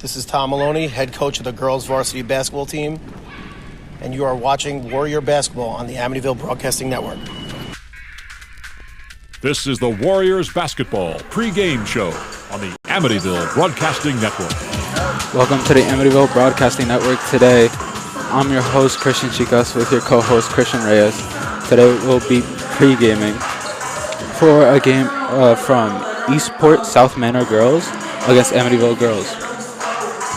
This is Tom Maloney, head coach of the girls varsity basketball team, and you are watching Warrior Basketball on the Amityville Broadcasting Network. This is the Warriors Basketball pregame show on the Amityville Broadcasting Network. Welcome to the Amityville Broadcasting Network. Today, I'm your host, Christian Chicas, with your co-host, Christian Reyes. Today, we'll be pre-gaming for a game from Eastport-South Manor girls against Amityville girls.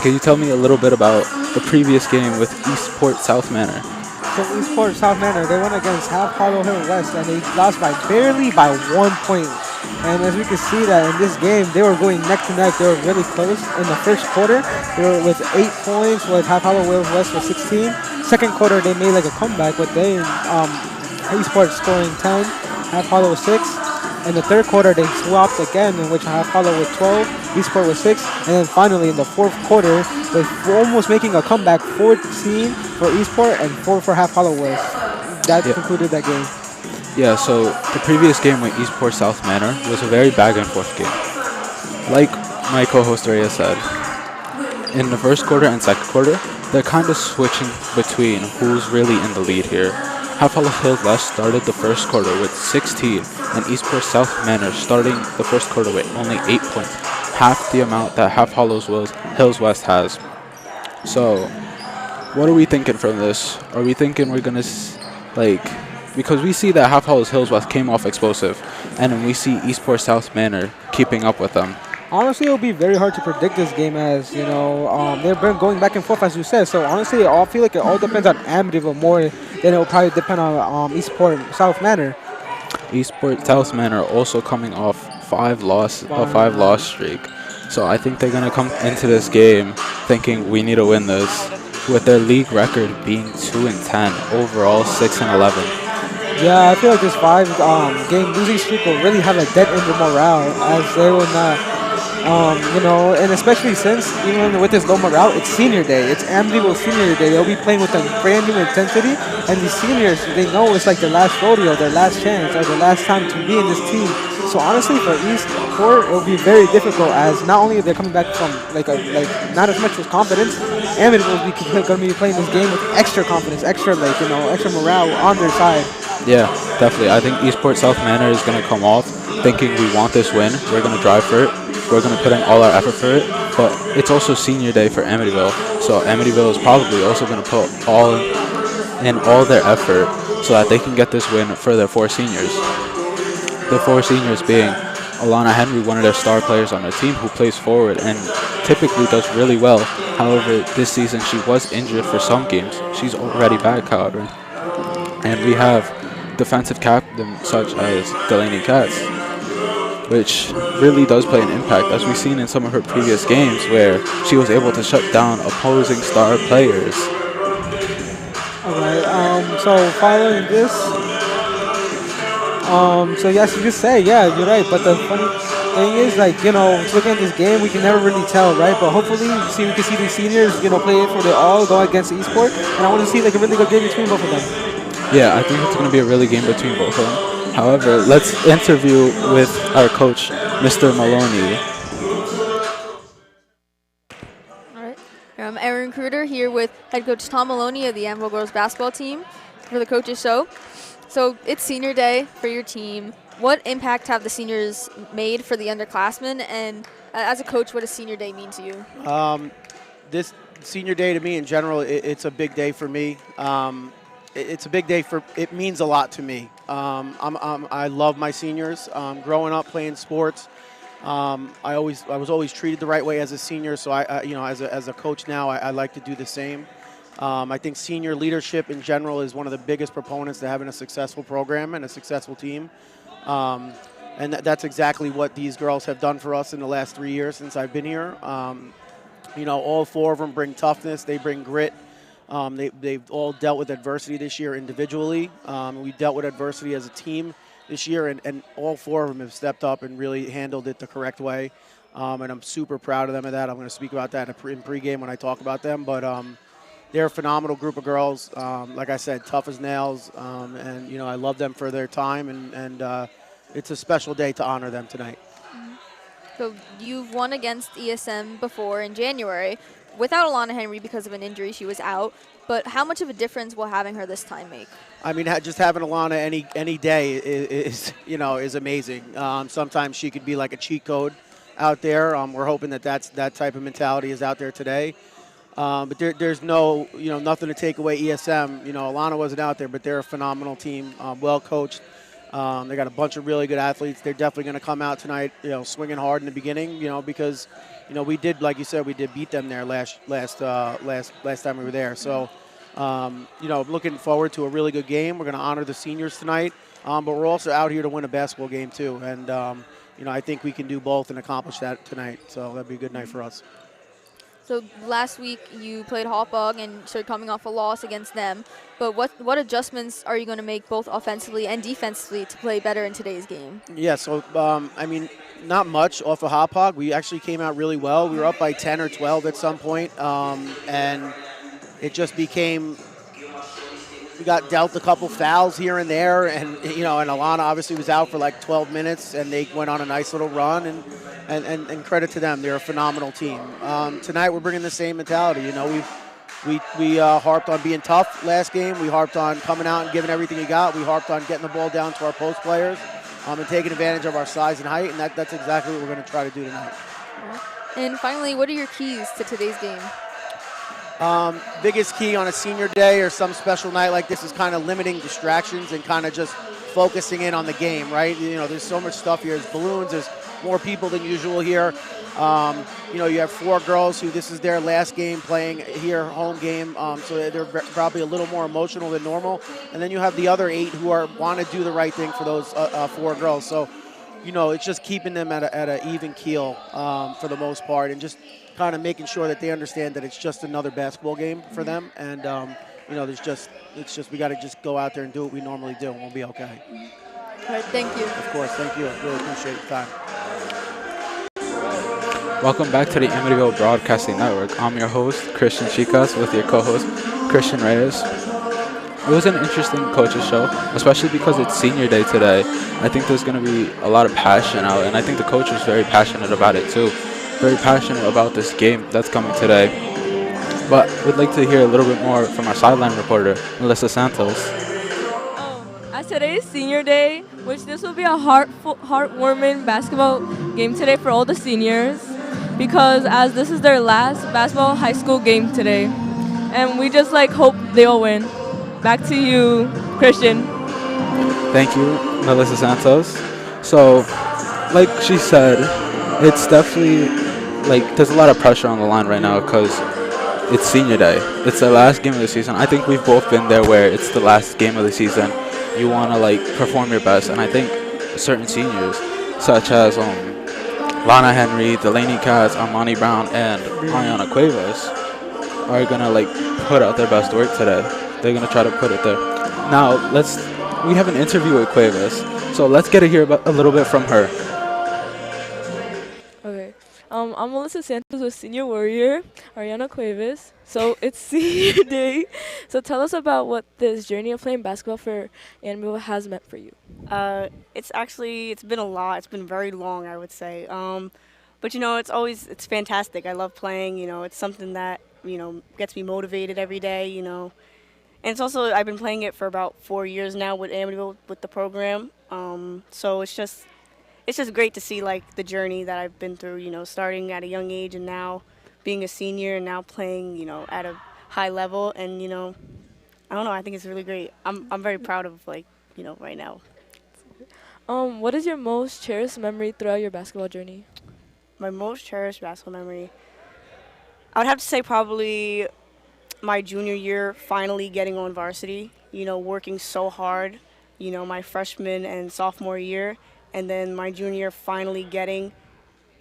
Can you tell me a little bit about the previous game with Eastport-South Manor? So Eastport-South Manor, they went against Half Hollow Hill West, and they lost barely by 1 point. And as we can see that in this game, they were going neck to neck. They were really close. In the first quarter, they were with 8 points, with Half Hollow Hill West with 16. Second quarter, they made like a comeback with Eastport scoring 10, Half Hollow with 6. In the third quarter, they swapped again, in which Half Hollow with 12, Eastport with 6, and then finally in the fourth quarter, they're almost making a comeback, 14 for Eastport and 4 for Half Hollow West. That concluded that game. Yeah, so the previous game with Eastport-South Manor was a very back-and-forth game. Like my co-host Rhea said, in the first quarter and second quarter, they're kind of switching between who's really in the lead here. Half Hollow Hill West started the first quarter with 16, and Eastport-South Manor starting the first quarter with only 8 points, half the amount that Half Hollow Hills West has. So, what are we thinking from this? Are we thinking we're going to, because we see that Half Hollow Hills West came off explosive, and then we see Eastport-South Manor keeping up with them. Honestly, it'll be very hard to predict this game, as they've been going back and forth, as you said. So honestly, I feel like it all depends on Amityville more than it will probably depend on Eastport-South Manor. Eastport-South Manor also coming off a 5-loss streak. So I think they're gonna come into this game thinking we need to win this, with their league record being 2-10, overall 6-11. Yeah, I feel like this 5-game losing streak will really have a dent in the morale, as they will not. And especially since, even with this low morale, it's senior day. It's Amityville senior day. They'll be playing with a brand new intensity, and these seniors, they know it's like their last rodeo, their last chance, or their last time to be in this team. So honestly, for Eastport, it'll be very difficult, as not only they're coming back from not as much with confidence, Amityville will going to be playing this game with extra confidence, extra morale on their side. Yeah, definitely. I think Eastport-South Manor is going to come off thinking we want this win. We're going to drive for it. We're going to put in all our effort for it. But it's also senior day for Amityville. So Amityville is probably also going to put all their effort so that they can get this win for their 4 seniors. The 4 seniors being Alana Henry, one of their star players on their team, who plays forward and typically does really well. However, this season she was injured for some games. She's already back, however. And we have defensive captain such as Delaney Katz, which really does play an impact, as we've seen in some of her previous games where she was able to shut down opposing star players. Alright, so following this, so yes, you just say, yeah, you're right, but the funny thing is, looking at this game, we can never really tell, right? But hopefully, we can see these seniors, play it for their all, go against Eastport, and I want to see a really good game between both of them. Yeah, I think it's going to be a really game between both of them. However, let's interview with our coach, Mr. Maloney. All right. I'm Aaron Kruder here with head coach Tom Maloney of the Amityville girls basketball team for the coaches show. So it's senior day for your team. What impact have the seniors made for the underclassmen? And as a coach, what does senior day mean to you? This senior day to me in general, it's a big day for me. It's a big day it means a lot to me. I love my seniors. Growing up playing sports, I was always treated the right way as a senior. So as a coach now, I like to do the same. I think senior leadership in general is one of the biggest proponents to having a successful program and a successful team. And that's exactly what these girls have done for us in the last 3 years since I've been here. All 4 of them bring toughness. They bring grit. They've all dealt with adversity this year individually. We dealt with adversity as a team this year, and all 4 of them have stepped up and really handled it the correct way. And I'm super proud of them of that. I'm going to speak about that in pregame when I talk about them. But they're a phenomenal group of girls. Like I said, tough as nails. And I love them for their time. And it's a special day to honor them tonight. So you've won against ESM before in January without Alana Henry because of an injury. She was out. But how much of a difference will having her this time make? I mean, just having Alana any day is amazing. Sometimes she could be like a cheat code out there. We're hoping that type of mentality is out there today. But there's nothing to take away ESM. Alana wasn't out there, but they're a phenomenal team, well coached. They got a bunch of really good athletes. They're definitely going to come out tonight, swinging hard in the beginning, because, we did, like you said, we did beat them there last time we were there. So, looking forward to a really good game. We're going to honor the seniors tonight, but we're also out here to win a basketball game too. And, I think we can do both and accomplish that tonight. So that'd be a good night for us. So last week you played Hawkbug and started coming off a loss against them. But what adjustments are you going to make both offensively and defensively to play better in today's game? Yeah, so, not much off of Hawkbug. We actually came out really well. We were up by 10 or 12 at some point, and it just became – we got dealt a couple fouls here and there, and Alana obviously was out for like 12 minutes, and they went on a nice little run, and credit to them. They're a phenomenal team. Tonight we're bringing the same mentality. We harped on being tough last game. We harped on coming out and giving everything you got. We harped on getting the ball down to our post players and taking advantage of our size and height, and that's exactly what we're going to try to do tonight. And finally, what are your keys to today's game? Biggest key on a senior day or some special night like this is kind of limiting distractions and kind of just focusing in on the game, right? There's so much stuff here. There's balloons. There's more people than usual here. You have 4 girls who this is their last game playing here, home game, so they're probably a little more emotional than normal. And then you have the other 8 who want to do the right thing for those 4 girls. So, it's just keeping them at an even keel for the most part, and just kind of making sure that they understand that it's just another basketball game for them. And, we got to just go out there and do what we normally do, and we'll be okay. All right, thank you. Of course, thank you. I really appreciate your time. Welcome back to the Amityville Broadcasting Network. I'm your host, Christian Chicas, with your co-host, Christian Reyes. It was an interesting coaches show, especially because it's senior day today. I think there's going to be a lot of passion out, and I think the coach was very passionate about it too. Very passionate about this game that's coming today. But we'd like to hear a little bit more from our sideline reporter, Melissa Santos. As today is senior day, which this will be a heartwarming basketball game today for all the seniors, because as this is their last basketball high school game today, and we just hope they all win. Back to you, Christian. Thank you, Melissa Santos. So, like she said, it's definitely there's a lot of pressure on the line right now because it's senior day. It's the last game of the season. I think we've both been there where it's the last game of the season. You want to perform your best, and I think certain seniors, such as Lana Henry, Delaney Katz, Armani Brown, and Ariana Cuevas, are gonna put out their best work today. They're gonna try to put it there. Now we have an interview with Cuevas, so let's get to hear a little bit from her. Okay. I'm Melissa Santos with Senior Warrior, Ariana Cuevas. So it's senior day. So tell us about what this journey of playing basketball for Amityville has meant for you. It's been a lot. It's been very long, I would say. But it's fantastic. I love playing. It's something that gets me motivated every day. And it's also I've been playing it for about 4 years now with Amityville with the program. So it's just great to see the journey that I've been through. Starting at a young age and now being a senior and now playing at a high level. And I don't know. I think it's really great. I'm very proud of right now. What is your most cherished memory throughout your basketball journey? My most cherished basketball memory, I would have to say probably my junior year, finally getting on varsity. Working so hard. My freshman and sophomore year, and then my junior year finally getting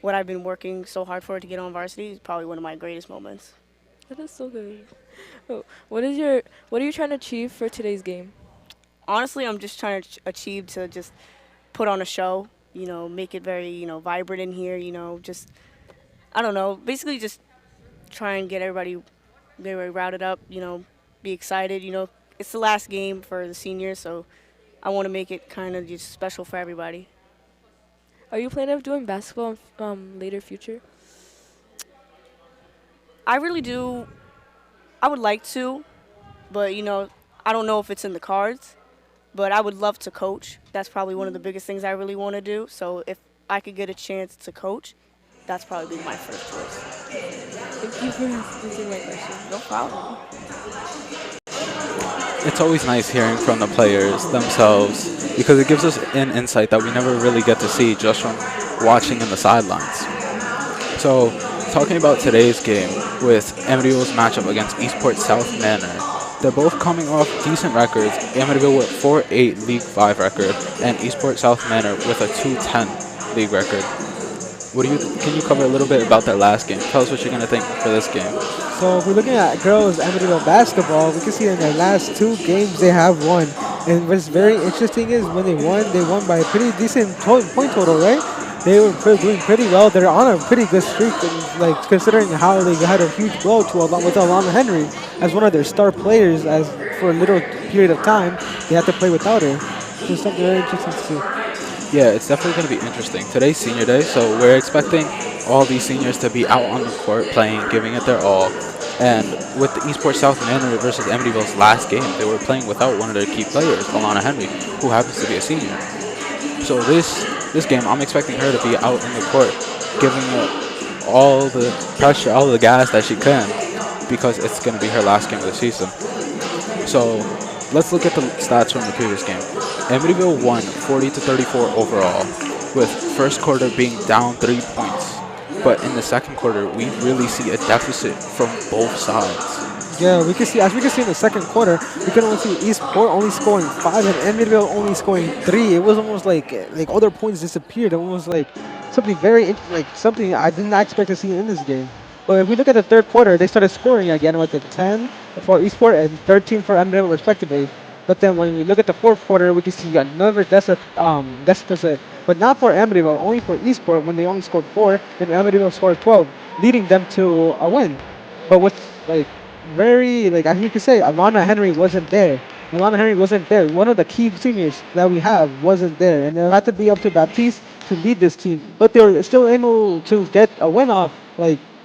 what I've been working so hard for to get on varsity is probably one of my greatest moments. That is so good. Oh, what are you trying to achieve for today's game? Honestly, I'm just trying to achieve to just put on a show, make it very, vibrant in here, just, I don't know, basically just try and get everybody routed up, be excited, it's the last game for the seniors, so I want to make it kind of just special for everybody. Are you planning on doing basketball in later future? I really do. I would like to, but I don't know if it's in the cards. But I would love to coach. That's probably one of the biggest things I really want to do. So if I could get a chance to coach, that's probably my first choice. Thank you for answering my question. No problem. It's always nice hearing from the players themselves because it gives us an insight that we never really get to see just from watching in the sidelines. So, talking about today's game with Amityville's matchup against Eastport-South Manor, they're both coming off decent records. Amityville with 4-8 League 5 record and Eastport-South Manor with a 2-10 league record. Can you cover a little bit about that last game? Tell us what you're going to think for this game. So if we're looking at girls Amityville basketball, we can see in their last 2 games they have won. And what's very interesting is when they won by a pretty decent point total, right? They were doing pretty well. They're on a pretty good streak, and, like considering how they had a huge blow to with Alana Henry as one of their star players. As for a little period of time, they had to play without her. So something very interesting to see. Yeah, it's definitely going to be interesting. Today's senior day, so we're expecting all these seniors to be out on the court playing, giving it their all. And with the Eastport-South Manor versus Amityville's last game, they were playing without one of their key players, Alana Henry, who happens to be a senior. So this game, I'm expecting her to be out in the court, giving it all the pressure, all the gas that she can, because it's going to be her last game of the season. So let's look at the stats from the previous game. Amityville won 40-34 overall, with first quarter being down 3 points. But in the second quarter, we really see a deficit from both sides. Yeah, we can see as we can see in the second quarter, we can only see Eastport only scoring 5 and Amityville only scoring 3. It was almost like all their points disappeared. Almost like something something I did not expect to see in this game. But if we look at the third quarter, they started scoring again with the 10 for Eastport and 13 for Amityville respectively. But then when we look at the fourth quarter, we can see another deficit, but not for Amityville, only for Eastport when they only scored 4, and Amityville scored 12, leading them to a win. But what's as you can say, Alana Henry wasn't there. Alana Henry wasn't there. One of the key seniors that we have wasn't there, and it had to be up to Baptiste to lead this team. But they were still able to get a win off,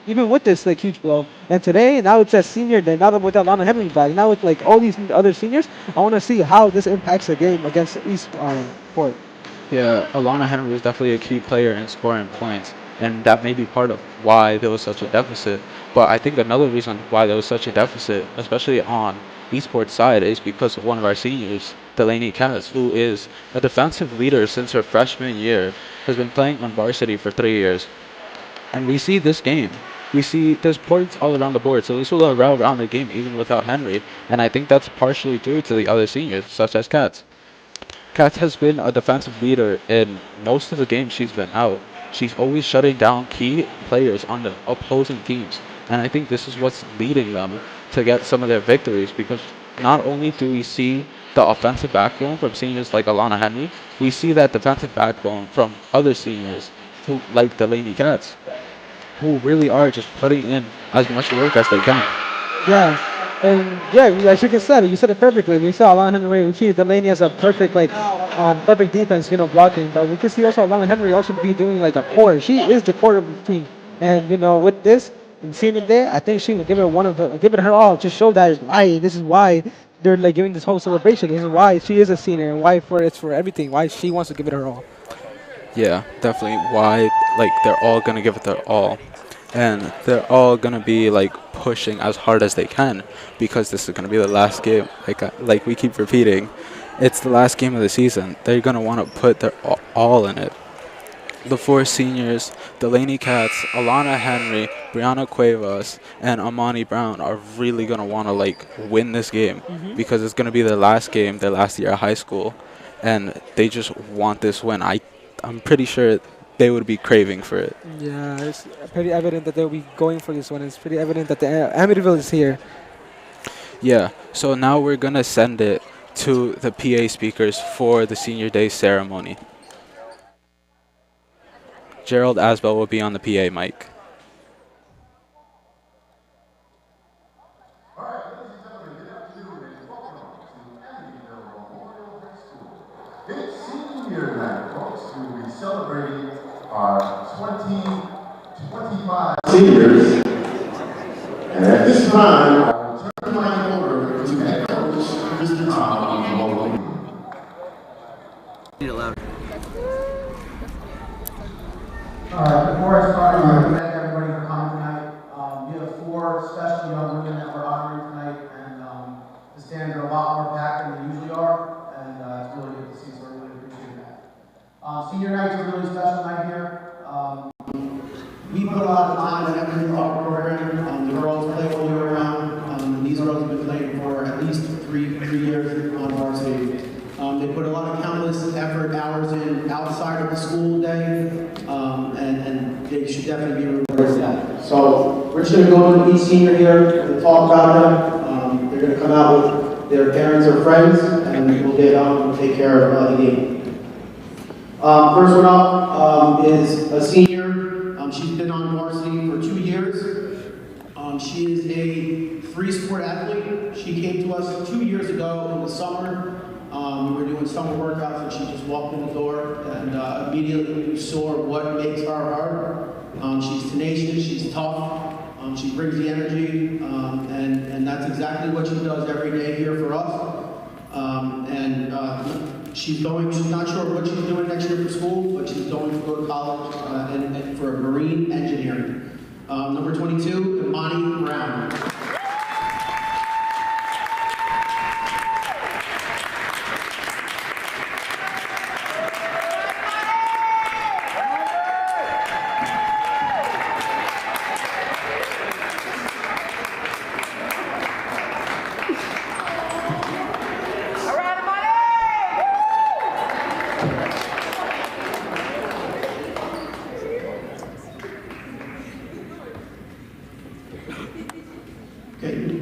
even with this huge blow. And today, now it's a senior day. Now that with Alana Henry back, now with all these other seniors, I want to see how this impacts the game against Eastport. Yeah, Alana Henry was definitely a key player in scoring points, and that may be part of why there was such a deficit. But I think another reason why there was such a deficit, especially on Eastport's side, is because of one of our seniors, Delaney Katz, who is a defensive leader since her freshman year, has been playing on Varsity for 3 years. And we see this game. We see there's points all around the board, so this will go around the game even without Henry, and I think that's partially due to the other seniors, such as Katz. Katz has been a defensive leader in most of the games she's been out. She's always shutting down key players on the opposing teams. And I think this is what's leading them to get some of their victories, because not only do we see the offensive backbone from seniors like Alana Henry, we see that defensive backbone from other seniors who like Delaney Katz, who really are just putting in as much work as they can. Yeah, and as you said, you said it perfectly. We saw Alana Henry. We see Delaney as a perfect perfect defense, blocking. But we can see also Alana Henry also be doing a core. She is the core of the team, and with this in senior day, I think she will give it her all to show that this is why they're giving this whole celebration. This is why she is a senior, and why it's for everything. Why she wants to give it her all. Yeah, definitely. Why, they're all going to give it their all. And they're all going to be, pushing as hard as they can, because this is going to be the last game. Like we keep repeating, it's the last game of the season. They're going to want to put their all in it. The 4 seniors, Delaney Katz, Alana Henry, Brianna Cuevas, and Amani Brown, are really going to want to, win this game, because it's going to be their last game, their last year of high school, and they just want this win. I'm pretty sure they would be craving for it. Yeah, it's pretty evident that they'll be going for this one. It's pretty evident that the Amityville is here. Yeah, so now we're going to send it to the PA speakers for the senior day ceremony. Gerald Asbell will be on the PA mic. It's senior senior night, folks. We will be celebrating our 2025 seniors. And at this time, I will turn the mic over to head coach, Mr. Tom Maloney. Before I start, I want to thank everybody for coming tonight. We have 4 special young women that we're honoring tonight, and the stands are a lot more packed than they usually are, and it's really good to see, so I really appreciate that. Senior night is a really special night here. We put a lot of time and effort into our program. The girls play all year round, and these girls have been playing for at least three years on varsity. They put a lot of countless effort, hours in outside of the school day, and they should definitely be rewarded for that. So we're just going to go to each senior here and talk about them. They're going to come out with their parents or friends, and we'll get on and take care of the game. First one up is a senior. She's been on varsity for 2 years. She is a 3-sport athlete. She came to us 2 years ago in the summer. We were doing summer workouts, and she just walked in the door, and immediately we saw what makes her her. She's tenacious, she's tough, she brings the energy, and that's exactly what she does every day here for us. She's not sure what she's doing next year for school, but she's going to go to college and for marine engineering. Number 22, Imani Brown.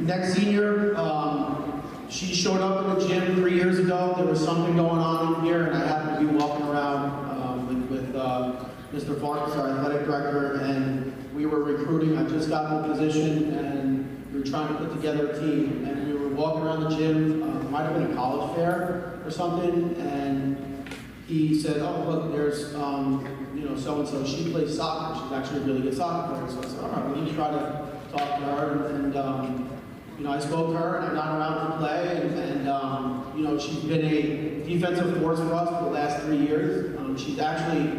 Next senior, she showed up in the gym 3 years ago. There was something going on in here, and I happened to be walking around with Mr. Farkas, our athletic director, and we were recruiting. I just got in the position, and we were trying to put together a team. And we were walking around the gym. It might have been a college fair or something, and he said, "Oh, look, there's so-and-so. She plays soccer. She's actually a really good soccer player." So I said, "All right, we need to try to talk to her." And I spoke to her, and I got her out to play, and she's been a defensive force for us for the last 3 years. She's actually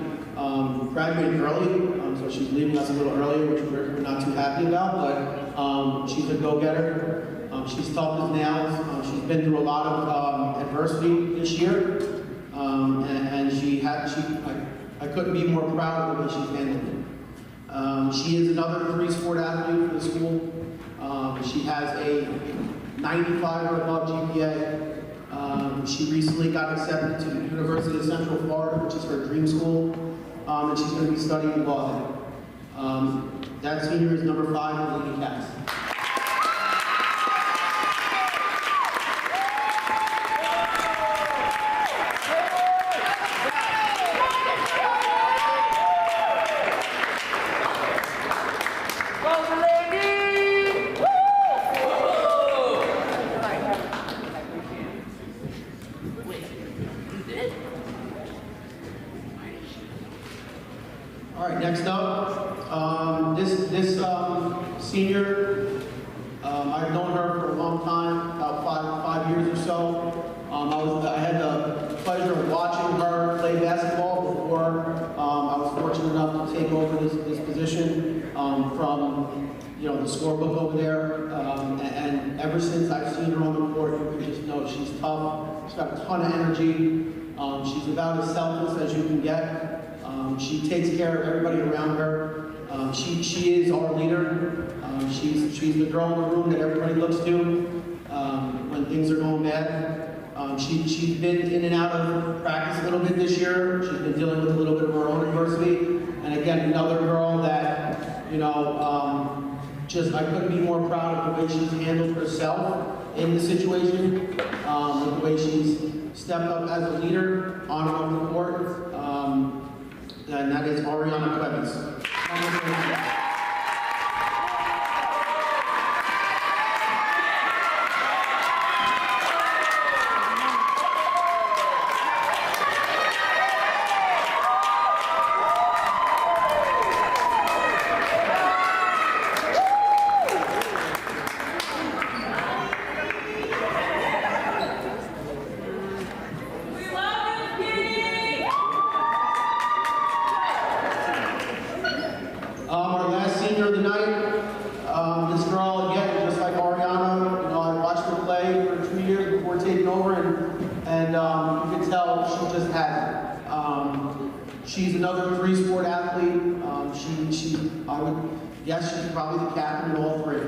graduated early, so she's leaving us a little earlier, which we're not too happy about, but she's a go-getter. She's tough as nails. She's been through a lot of adversity this year, I couldn't be more proud of the way she's handled it. She is another 3-sport athlete for the school. She has a 95 or above GPA. She recently got accepted to the University of Central Florida, which is her dream school, and she's going to be studying law there. That senior is number 5, Lady Cass. All right, next up, this senior, I've known her for a long time, about five years or so. I had the pleasure of watching her play basketball before I was fortunate enough to take over this position from the scorebook over there. And ever since I've seen her on the court, you can just know she's tough. She's got a ton of energy. She's about as selfless as you can get. She takes care of everybody around her. She is our leader. She's the girl in the room that everybody looks to when things are going bad. She's been in and out of practice a little bit this year. She's been dealing with a little bit of her own adversity. And again, another girl that, I couldn't be more proud of the way she's handled herself in the situation, with the way she's stepped up as a leader on and off the court. And that is Ariana Cuevas. You can tell she just has it. She's another 3-sport athlete. I would guess she's probably the captain in all 3.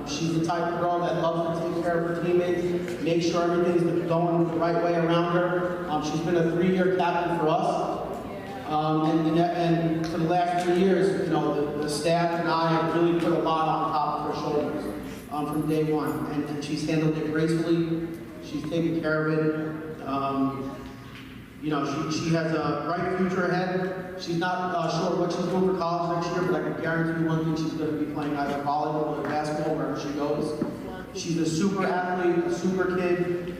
She's the type of girl that loves to take care of her teammates, make sure everything's going the right way around her. She's been a 3-year captain for us. And for the last 3 years, you know, the staff and I have really put a lot on top of her shoulders from day one. And she's handled it gracefully. She's taken care of it. You know, she has a bright future ahead. She's not sure what she's doing for college next year, but I can guarantee you one thing, she's going to be playing either volleyball or basketball wherever she goes. She's a super athlete, a super kid,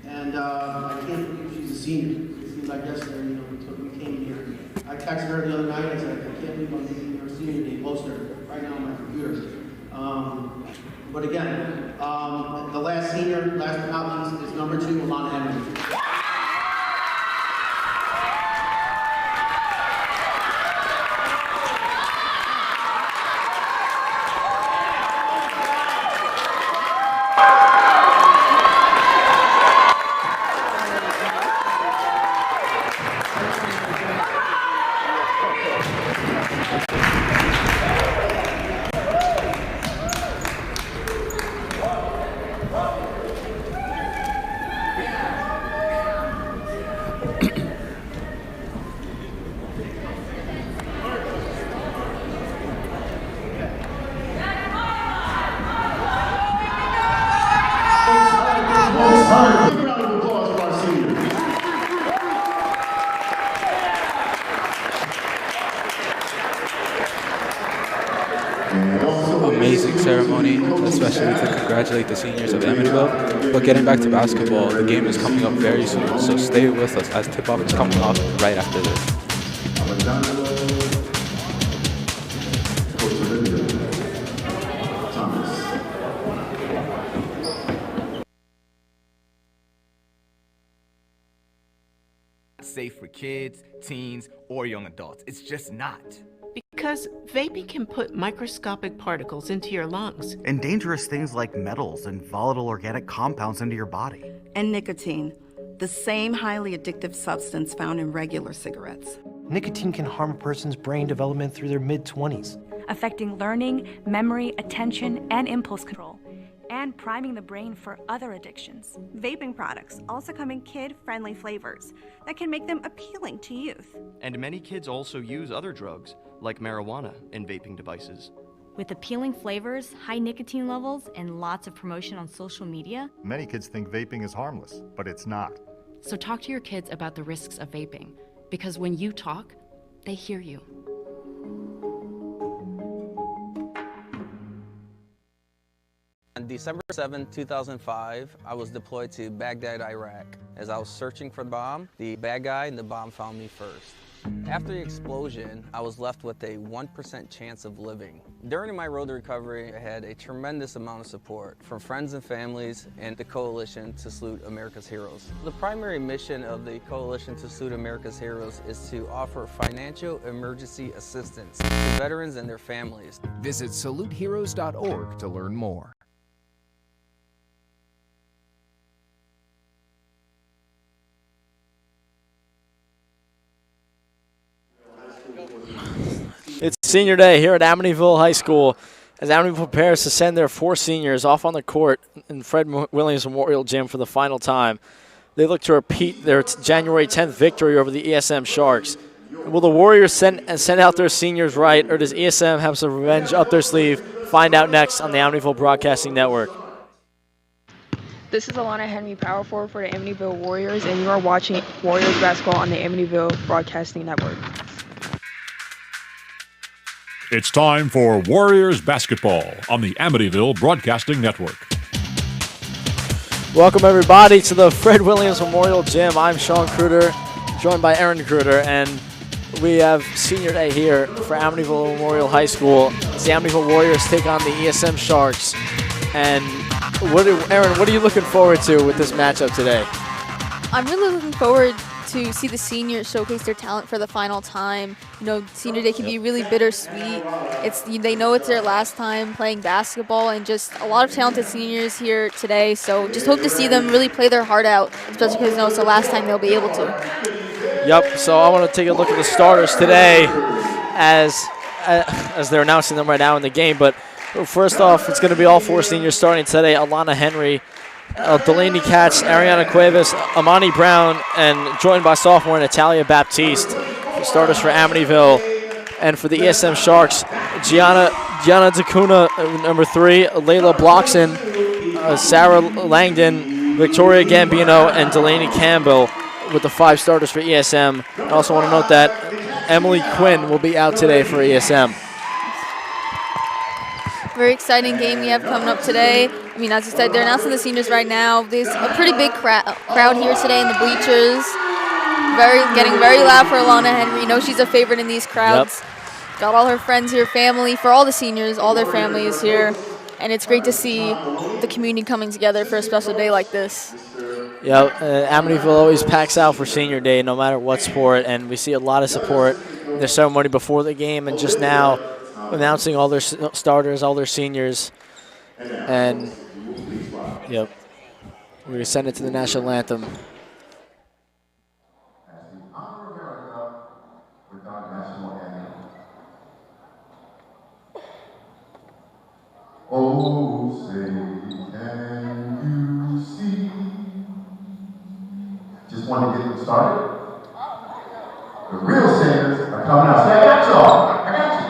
and I can't believe she's a senior. It seems like yesterday, you know, we came here. I texted her the other night, I said, I can't believe I'm making her senior day poster right now on my computer. But again, the last senior, last but not least, is number 2, Alana Henry. Amazing ceremony, especially to congratulate the seniors of Amityville. But getting back to basketball, the game is coming up very soon, so stay with us as tip-off is coming off right after this. Safe for kids, teens, or young adults. It's just not. Because vaping can put microscopic particles into your lungs. And dangerous things like metals and volatile organic compounds into your body. And nicotine, the same highly addictive substance found in regular cigarettes. Nicotine can harm a person's brain development through their mid-20s. Affecting learning, memory, attention, and impulse control. And priming the brain for other addictions. Vaping products also come in kid-friendly flavors that can make them appealing to youth. And many kids also use other drugs, like marijuana, in vaping devices. With appealing flavors, high nicotine levels, and lots of promotion on social media, many kids think vaping is harmless, but it's not. So talk to your kids about the risks of vaping, because when you talk, they hear you. On December 7, 2005, I was deployed to Baghdad, Iraq. As I was searching for the bomb, the bad guy and the bomb found me first. After the explosion, I was left with a 1% chance of living. During my road to recovery, I had a tremendous amount of support from friends and families and the Coalition to Salute America's Heroes. The primary mission of the Coalition to Salute America's Heroes is to offer financial emergency assistance to veterans and their families. Visit saluteheroes.org to learn more. It's senior day here at Amityville High School as Amityville prepares to send their 4 seniors off on the court in Fred Williams Memorial Gym for the final time. They look to repeat their January 10th victory over the ESM Sharks. Will the Warriors send out their seniors right, or does ESM have some revenge up their sleeve? Find out next on the Amityville Broadcasting Network. This is Alana Henry, power forward for the Amityville Warriors, and you are watching Warriors basketball on the Amityville Broadcasting Network. It's time for Warriors basketball on the Amityville Broadcasting Network. Welcome, everybody, to the Fred Williams Memorial Gym. I'm Sean Kruder, joined by Aaron Kruder, and we have senior day here for Amityville Memorial High School as the Amityville Warriors take on the ESM Sharks. And Aaron, what are you looking forward to with this matchup today? I'm really looking forward to see the seniors showcase their talent for the final time. You know, senior day can be really bittersweet. They know it's their last time playing basketball, and just a lot of talented seniors here today. So just hope to see them really play their heart out, especially because it's the last time they'll be able to. Yep, so I want to take a look at the starters today as they're announcing them right now in the game. But first off, it's going to be all 4 seniors starting today. Alana Henry, Delaney Katz, Ariana Cuevas, Amani Brown, and joined by sophomore Natalia Baptiste. Starters for Amityville. And for the ESM Sharks, Gianna Takuna, number 3, Layla Bloxon, Sarah Langdon, Victoria Gambino, and Delaney Campbell with the 5 starters for ESM. I also want to note that Emily Quinn will be out today for ESM. Very exciting game we have coming up today. I mean, as you said, they're announcing the seniors right now. There's a pretty big crowd here today in the bleachers. Getting very loud for Alana Henry. You know she's a favorite in these crowds. Yep. Got all her friends here, family. For all the seniors, all their family is here. And it's great to see the community coming together for a special day like this. Yeah, Amityville always packs out for senior day no matter what sport. And we see a lot of support in the ceremony before the game and just now announcing all their starters, all their seniors. And, yep, we're going to send it to the national anthem. Oh, say, can you see? Just want to get them started. The real singers are coming out. Say, I got y'all. I got you.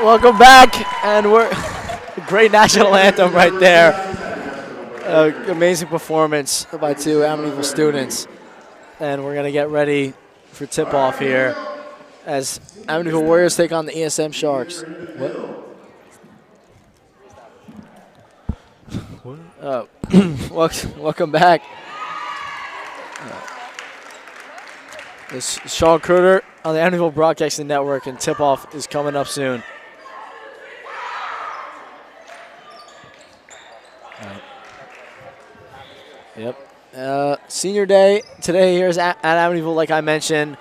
Welcome back, and we're great national anthem right there. Amazing performance by 2 Amityville students, and we're gonna get ready for tip-off here as Amityville Warriors take on the ESM Sharks. Welcome back. This is Sean Kruger on the Amityville Broadcasting Network, and tip-off is coming up soon. Yep. Senior day today here is at Amityville, like I mentioned.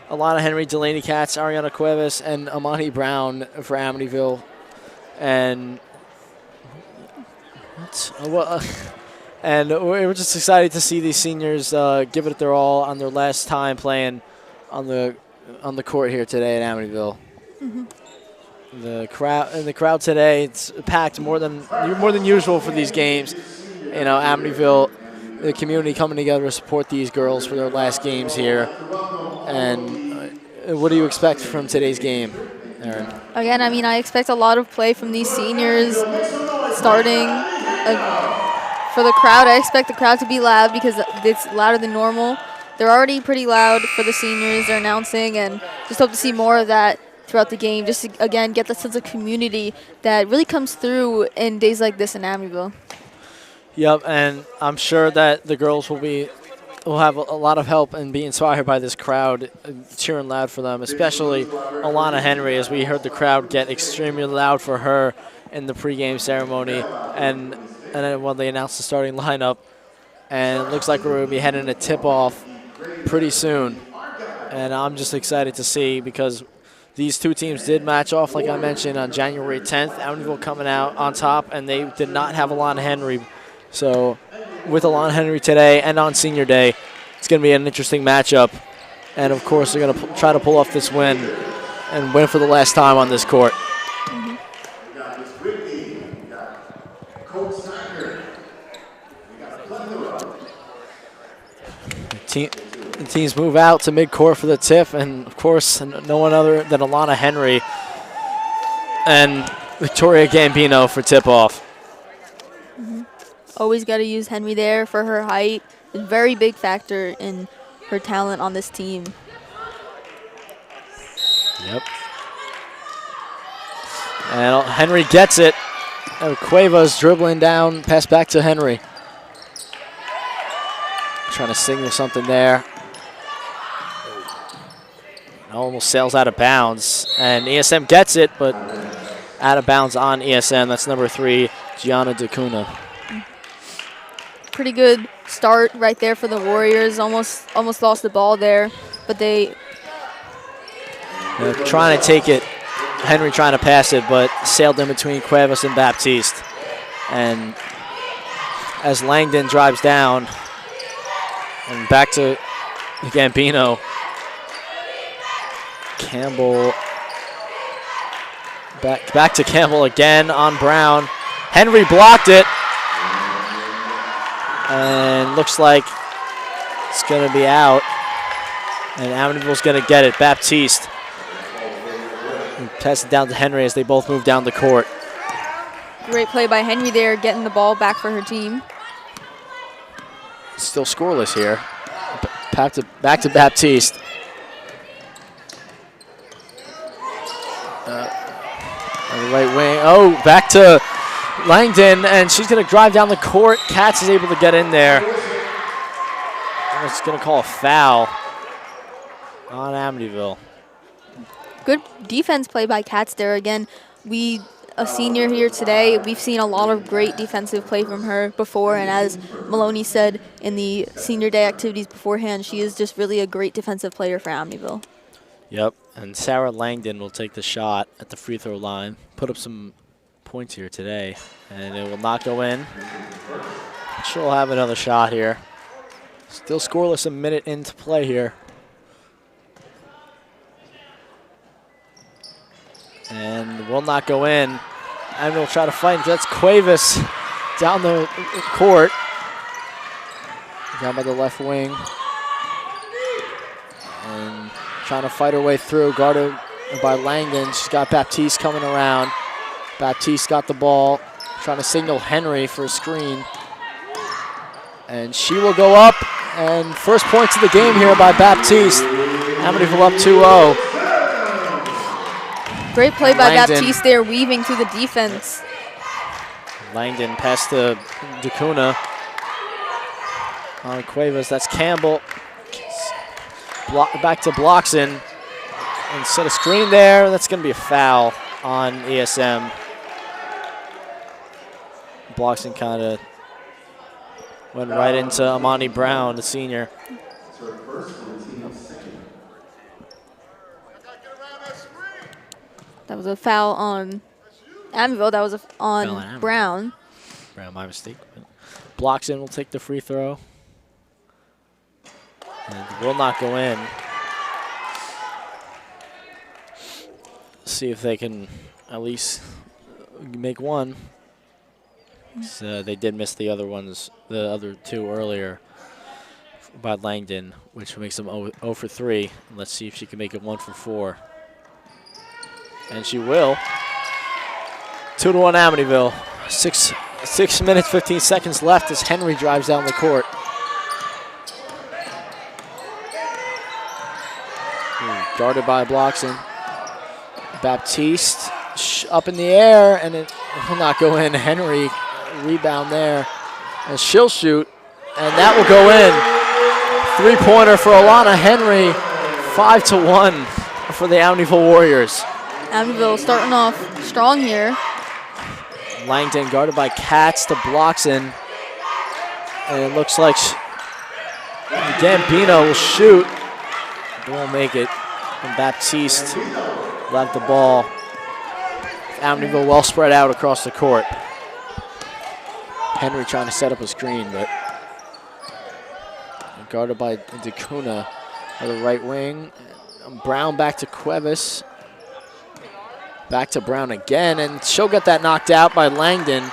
Alana Henry, Delaney Katz, Ariana Cuevas, and Amani Brown for Amityville. And we're just excited to see these seniors give it their all on their last time playing on the court here today at Amityville. Mm-hmm. The crowd today, it's packed more than usual for these games. You know, Amityville, the community coming together to support these girls for their last games here. And what do you expect from today's game, Erin? Again, I mean, I expect a lot of play from these seniors starting. For the crowd, I expect the crowd to be loud because it's louder than normal. they're already pretty loud for the seniors. They're announcing, and just hope to see more of that throughout the game, just to, again, get the sense of community that really comes through in days like this in Amityville. Yep, and I'm sure that the girls will have a lot of help and be inspired by this crowd cheering loud for them, especially Alana Henry, as we heard the crowd get extremely loud for her in the pregame ceremony, and then when they announced the starting lineup, and it looks like we're going to be heading to tip-off pretty soon, and I'm just excited to see because these two teams did match off, like I mentioned, on January 10th. Amityville coming out on top, and they did not have Alana Henry. So with Alana Henry today and on senior day, it's going to be an interesting matchup. And, of course, they're going to try to pull off this win and win for the last time on this court. The teams move out to mid-court for the tip, and, of course, no one other than Alana Henry and Victoria Gambino for tip-off. Always got to use Henry there for her height. A very big factor in her talent on this team. Yep. And Henry gets it. And Cuevas dribbling down, pass back to Henry. Trying to signal something there. Almost sails out of bounds. And ESM gets it, but out of bounds on ESM. That's number 3, Gianna DeCuna. Pretty good start right there for the Warriors. Almost lost the ball there, but they're trying to take it. Henry trying to pass it, but sailed in between Cuevas and Baptiste. And as Langdon drives down, and back to Gambino. Campbell, back to Campbell again on Brown. Henry blocked it. And looks like it's going to be out. And Amityville's going to get it. Baptiste. Pass it down to Henry as they both move down the court. Great play by Henry there, getting the ball back for her team. Still scoreless here. Back to Baptiste. On the right wing. Oh, back to Langdon, and she's going to drive down the court. Katz is able to get in there. It's going to call a foul on Amityville. Good defense play by Katz there. Again, a senior here today, we've seen a lot of great defensive play from her before, and as Maloney said in the senior day activities beforehand, she is just really a great defensive player for Amityville. Yep, and Sarah Langdon will take the shot at the free throw line, put up some points here today, and it will not go in. She'll have another shot here. Still scoreless, a minute into play here. And will not go in. And we'll try to fight. That's Cuevas down the court. Down by the left wing. And trying to fight her way through, guarded by Langdon. She's got Baptiste coming around. Baptiste got the ball, trying to signal Henry for a screen. And she will go up. And first points of the game here by Baptiste. Amityville up 2-0. Great play by Langdon. Baptiste there, weaving through the defense. Langdon pass to DeCuna. On Cuevas, that's Campbell. Back to Bloxon. And set a screen there. That's going to be a foul on ESM. Bloxon kind of went right into Amani Brown, the senior. That was a foul on Amityville. That was on Brown. Brown, my mistake. Bloxon will take the free throw. And will not go in. See if they can at least make one. So they did miss the other two earlier by Langdon, which makes them 0 for 3. Let's see if she can make it 1 for 4. And she will. 2-1 Amityville. 6 minutes, 15 seconds left as Henry drives down the court. Guarded by Bloxon. Baptiste up in the air, and it will not go in. Henry, rebound there. And she'll shoot, and that will go in. Three-pointer for Alana Henry. 5-1 for the Amityville Warriors. Amityville starting off strong here. Langdon guarded by Katz to Bloxon. And it looks like Gambino will shoot. But won't make it. And Baptiste will have the ball. Amityville well spread out across the court. Henry trying to set up a screen, but guarded by DeCuna on the right wing. Brown back to Cuevas. Back to Brown again, and she'll get that knocked out by Langdon.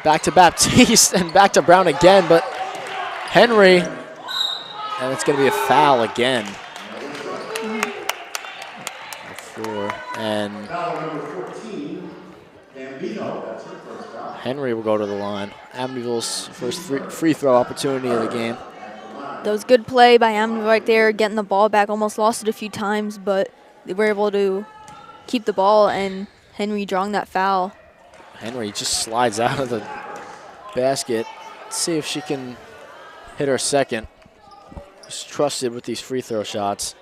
Back to Baptiste, and back to Brown again, but Henry, and it's going to be a foul again. And Henry will go to the line. Amityville's first free throw opportunity of the game. That was good play by Amityville right there, getting the ball back. Almost lost it a few times, but they were able to keep the ball, and Henry drawing that foul. Henry just slides out of the basket. Let's see if she can hit her second. She's trusted with these free throw shots.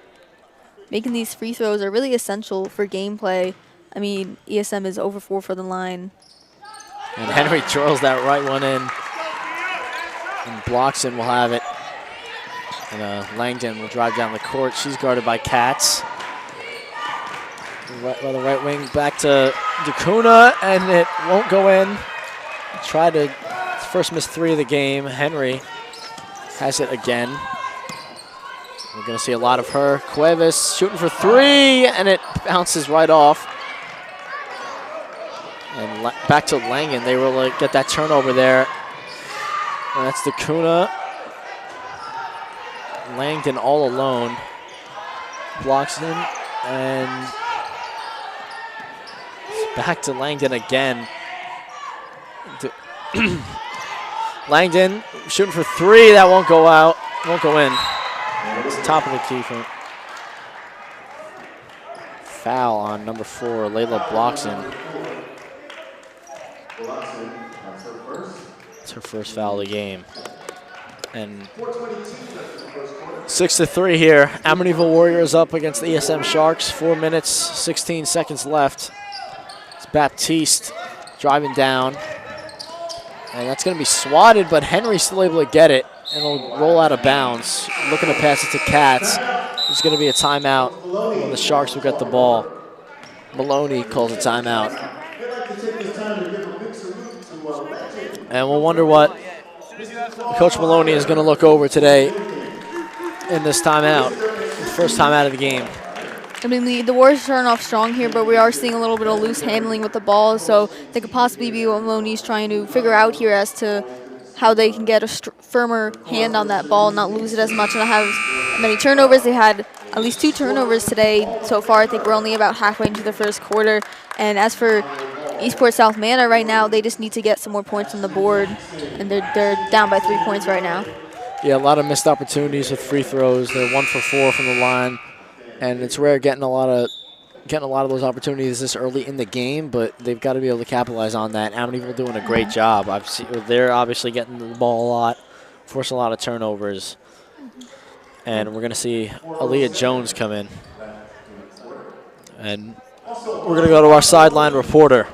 Making these free throws are really essential for gameplay. I mean, ESM is over 4 for the line. And Henry twirls that right one in. And Bloxon will have it. And Langdon will drive down the court. She's guarded by Katz. The right wing back to DeCuna, and it won't go in. Tried to first miss 3 of the game. Henry has it again. We're going to see a lot of her. Cuevas shooting for 3, and it bounces right off. And back to Langen. They will get that turnover there. And that's DeCuna. Langdon all alone. Bloxon, and back to Langdon again. Langdon shooting for 3. That won't go out. Won't go in. It's top of the key for foul on number 4, Layla Bloxon. It's her first foul of the game. And 6-3 here. Amityville Warriors up against the ESM Sharks. 4 minutes, 16 seconds left. It's Baptiste driving down. And that's going to be swatted, but Henry's still able to get it. And it'll roll out of bounds. Looking to pass it to Katz. There's going to be a timeout when the Sharks will get the ball. Maloney calls a timeout. And we'll wonder what Coach Maloney is going to look over today in this timeout. First time out of the game. I mean, the Warriors are starting off strong here, but we are seeing a little bit of loose handling with the ball, so they could possibly be what Maloney's trying to figure out here as to how they can get a firmer hand on that ball and not lose it as much and not have many turnovers. They had at least 2 turnovers today so far. I think we're only about halfway into the first quarter. And as for Eastport-South Manor right now, they just need to get some more points on the board, and they're down by 3 points right now. Yeah, a lot of missed opportunities with free throws. They're 1 for 4 from the line, and it's rare getting a lot of those opportunities this early in the game, but they've got to be able to capitalize on that. Amityville doing a great job. They're obviously getting the ball a lot, forcing a lot of turnovers, and we're going to see Aaliyah Jones come in. And we're going to go to our sideline reporter.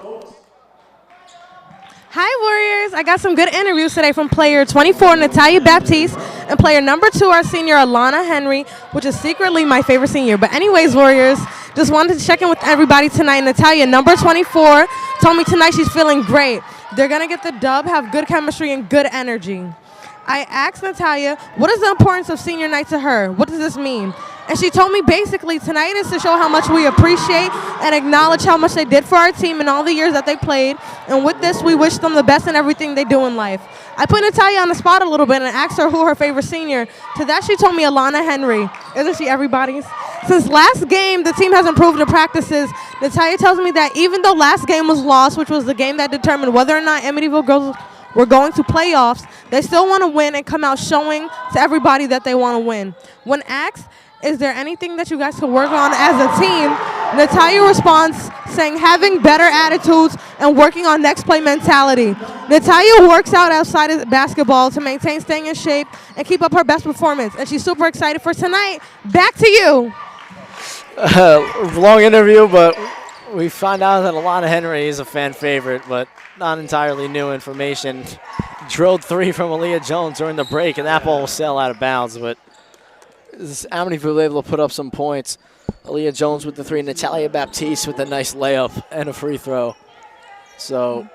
Hi, Warriors. I got some good interviews today from player 24, Natalia Baptiste, and player number 2, our senior, Alana Henry, which is secretly my favorite senior. But anyways, Warriors, just wanted to check in with everybody tonight. Natalia, number 24, told me tonight she's feeling great. They're going to get the dub, have good chemistry, and good energy. I asked Natalia, what is the importance of senior night to her? What does this mean? And she told me basically tonight is to show how much we appreciate and acknowledge how much they did for our team in all the years that they played. And with this, we wish them the best in everything they do in life. I put Natalia on the spot a little bit and asked her who her favorite senior. To that, she told me Alana Henry. Isn't she everybody's? Since last game, the team has improved the practices. Natalia tells me that even though last game was lost, which was the game that determined whether or not Amityville girls were going to playoffs, they still want to win and come out showing to everybody that they want to win. When asked Is there anything that you guys could work on as a team? Natalia responds saying having better attitudes and working on next play mentality. Natalia works out outside of basketball to maintain staying in shape and keep up her best performance. And she's super excited for tonight. Back to you. Long interview, but we find out that Alana Henry is a fan favorite, but not entirely new information. Drilled 3 from Aaliyah Jones during the break, and that ball will sail out of bounds, but Amityville able to put up some points. Aaliyah Jones with the 3, Natalia Baptiste with a nice layup and a free throw. So,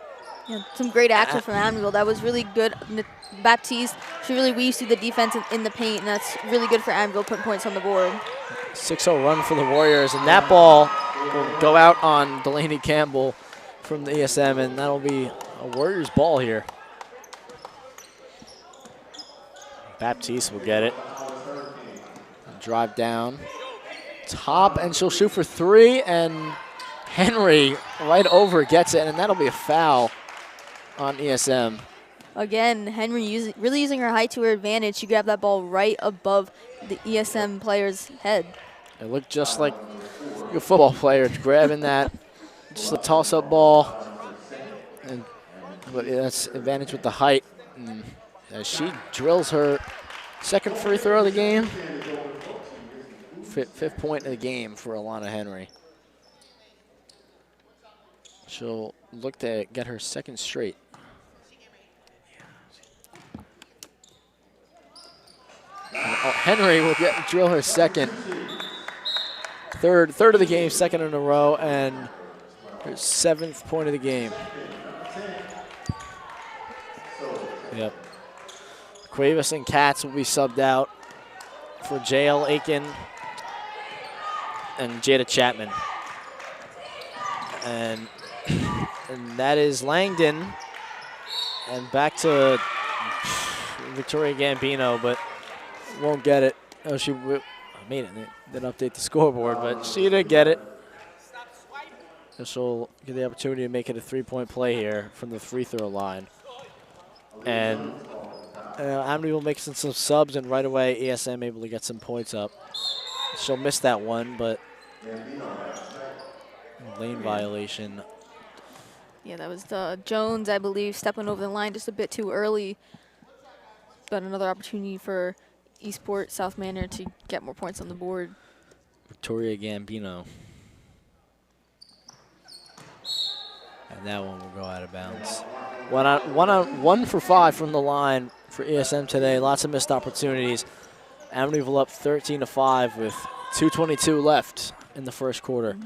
yeah, some great action from Amityville. That was really good. Baptiste, she really weaves through the defense in the paint, and that's really good for Amityville, putting points on the board. 6-0 run for the Warriors, and that ball will go out on Delaney Campbell from the ESM, and that'll be a Warriors ball here. Baptiste will get it. Drive down. Top, and she'll shoot for 3, and Henry right over gets it, and that'll be a foul on ESM. Again, Henry really using her height to her advantage. She grabbed that ball right above the ESM player's head. It looked just like a football player grabbing that, just a toss-up ball, but that's advantage with the height. And as she drills her second free throw of the game, fifth point of the game for Alana Henry. She'll look to get her second straight. Henry will drill her second. Third of the game, second in a row, and her 7th point of the game. Yep. Cuevas and Katz will be subbed out for JL Aiken and Jada Chapman. And that is Langdon. And back to Victoria Gambino, but won't get it. Oh, she made it. Didn't update the scoreboard, but she did get it. So she'll get the opportunity to make it a 3-point play here from the free throw line. And Amityville makes some subs, and right away ESM able to get some points up. She'll miss that one, but lane violation. Yeah, that was Jones, I believe, stepping over the line just a bit too early. But another opportunity for Eastport-South Manor to get more points on the board. Victoria Gambino. And that one will go out of bounds. One for 5 from the line for ESM today. Lots of missed opportunities. Amityville up 13-5 with 2:22 left in the first quarter.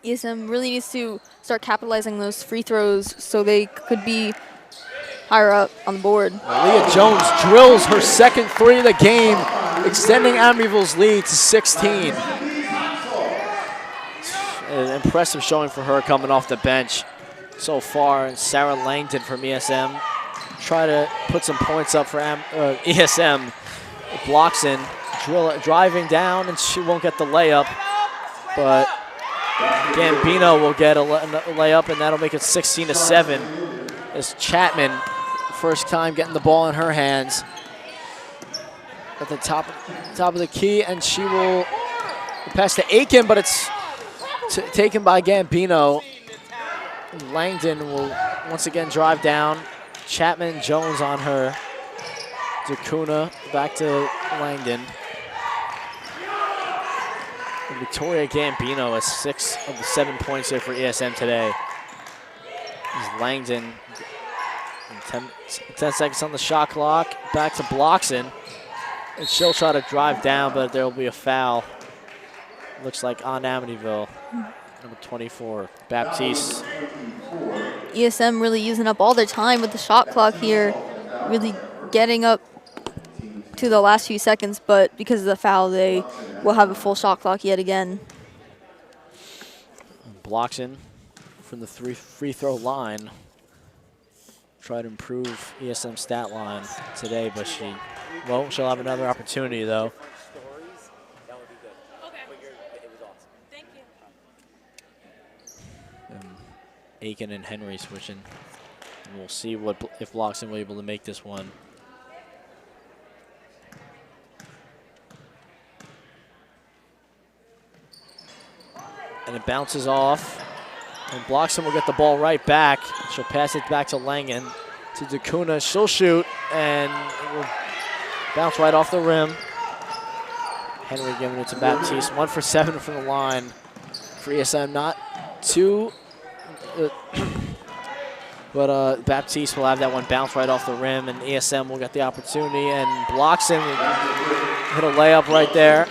ESM really needs to start capitalizing on those free throws so they could be higher up on the board. Leah Jones drills her second 3 of the game, extending Amityville's lead to 16. An impressive showing for her coming off the bench so far. And Sarah Langdon from ESM try to put some points up for ESM. Blocks in, driving down, and she won't get the layup. But Gambino will get a layup, and that'll make it 16-7. As Chapman, first time getting the ball in her hands at the top of the key, and she will pass to Aiken, but it's taken by Gambino. Langdon will once again drive down. Chapman, Jones on her. Dakuna back to Langdon. And Victoria Gambino has 6 of the 7 points here for ESM today. As Langdon, 10 seconds on the shot clock. Back to Bloxon. And she'll try to drive down, but there will be a foul. Looks like on Amityville. Number 24, Baptiste. ESM really using up all their time with the shot clock here. Really getting up to the last few seconds, but because of the foul, they will have a full shot clock yet again. Bloxon from the free throw line. Try to improve ESM stat line today, but she'll have another opportunity though. Aiken and Henry switching. And we'll see if Bloxon will be able to make this one. and it bounces off. And Bloxham will get the ball right back. She'll pass it back to Langen, to DeCuna. She'll shoot, and it will bounce right off the rim. Henry giving it to Baptiste. 1 for 7 from the line for ESM. Not too, but Baptiste will have that one bounce right off the rim, and ESM will get the opportunity, and Bloxham will hit a layup right there.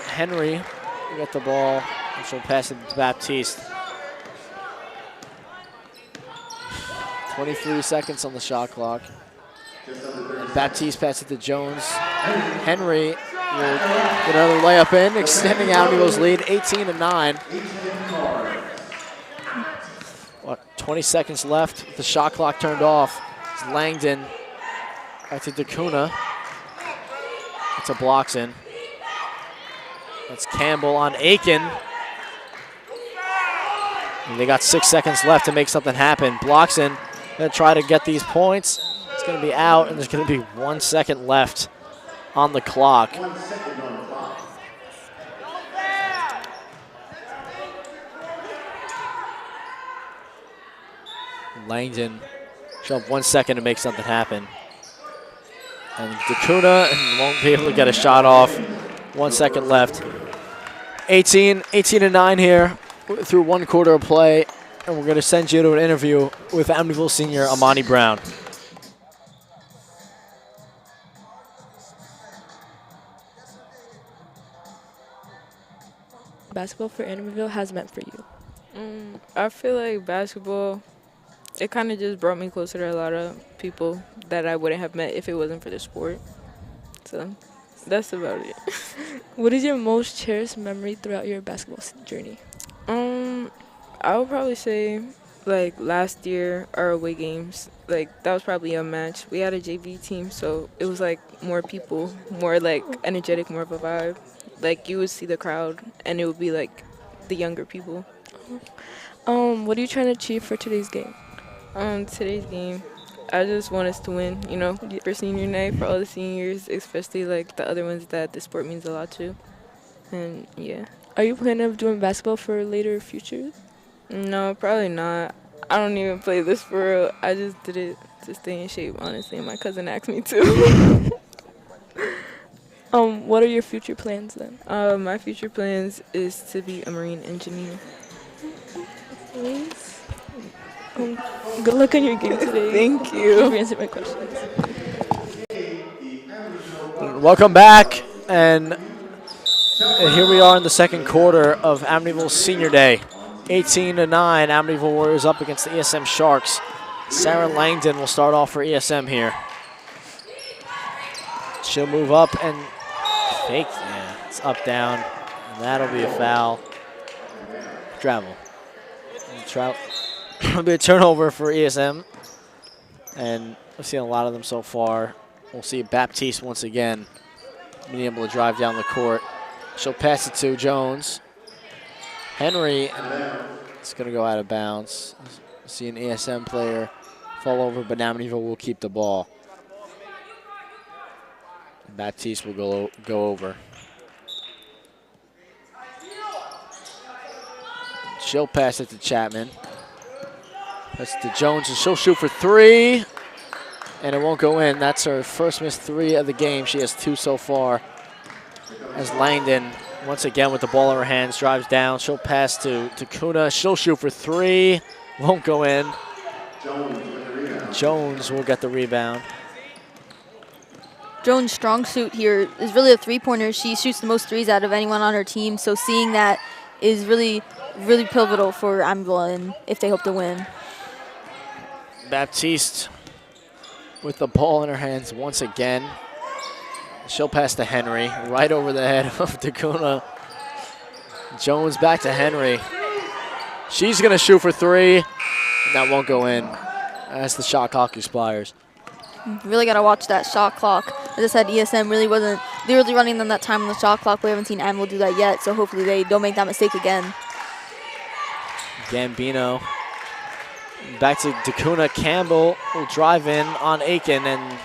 Henry will get the ball, and she'll pass it to Baptiste. 23 seconds on the shot clock. And Baptiste passes it to Jones. Henry will get another layup in, extending Amityville's lead, 18-9. What, 20 seconds left with the shot clock turned off. It's Langdon back to DeCuna. It's a Bloxham. That's Campbell on Aiken. And they got 6 seconds left to make something happen. Bloxham gonna try to get these points. It's gonna be out, and there's gonna be 1 second left on the clock. Langdon should have 1 second to make something happen. And DeCuna won't be able to get a shot off. 1 second left. 18-9 here through 1 quarter of play. And we're going to send you to an interview with Amityville senior Amani Brown. Basketball for Amityville has meant for you? I feel like basketball, it kind of just brought me closer to a lot of people that I wouldn't have met if it wasn't for the sport. So that's about it. What is your most cherished memory throughout your basketball journey? I would probably say, like, last year, our away games, like, that was probably a match. We had a JV team, so it was, like, more people, more, like, energetic, more of a vibe. Like, you would see the crowd, and it would be, like, the younger people. What are you trying to achieve for today's game? Today's game, I just want us to win, you know, for senior night, for all the seniors, especially, like, the other ones that the sport means a lot to. And, yeah. Are you planning on doing basketball for later future? No, probably not. I don't even play this for real. I just did it to stay in shape, honestly, and my cousin asked me to. What are your future plans then? My future plans is to be a marine engineer. Please. Good luck on your game today. Thank you. You've answered my questions. Welcome back, and here we are in the second quarter of Amityville Senior Day. 18-9, Amityville Warriors up against the ESM Sharks. Sarah Langdon will start off for ESM here. She'll move up and fake. Yeah, it's up, down, and that'll be a foul. Travel. It'll be a turnover for ESM, and we've seen a lot of them so far. We'll see Baptiste once again being able to drive down the court. She'll pass it to Jones. Henry, it's going to go out of bounds. See an ESM player fall over, but Amityville will keep the ball. Baptiste will go over. She'll pass it to Chapman. That's to Jones, and she'll shoot for 3, and it won't go in. That's her first missed 3 of the game. She has 2 so far. As Langdon, once again with the ball in her hands, drives down. She'll pass to Kuna. She'll shoot for 3. Won't go in. Jones will get the rebound. Jones' strong suit here is really a three-pointer. She shoots the most threes out of anyone on her team, so seeing that is really, really pivotal for Amityville and if they hope to win. Baptiste with the ball in her hands once again. She'll pass to Henry, right over the head of DeCuna. Jones back to Henry. She's going to shoot for 3, and that won't go in as the shot clock expires. Really got to watch that shot clock. As I said, ESM really wasn't, they were really running them that time on the shot clock. We haven't seen Amityville do that yet, so hopefully they don't make that mistake again. Gambino back to DeCuna. Campbell will drive in on Aiken, and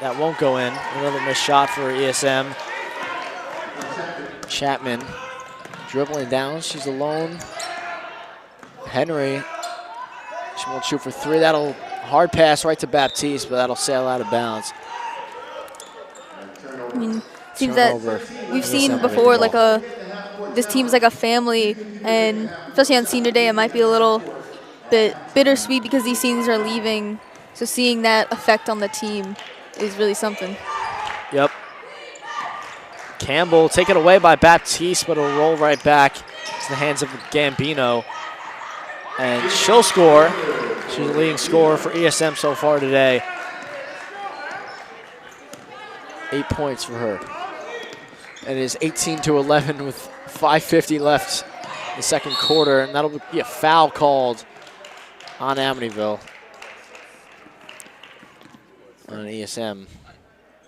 that won't go in. Another missed shot for ESM. Chapman dribbling down. She's alone. Henry, she won't shoot for three. That'll hard pass right to Baptiste, but that'll sail out of bounds. I mean, seems that we've seen before, like this team's like a family, and especially on senior day, it might be a little bit bittersweet because these seniors are leaving. So seeing that effect on the team is really something. Yep. Campbell taken away by Baptiste, but it'll roll right back to the hands of Gambino. And she'll score. She's the leading scorer for ESM so far today. 8 points for her. And it is 18-11 with 5:50 left in the second quarter, and that'll be a foul called on Amityville. On ESM.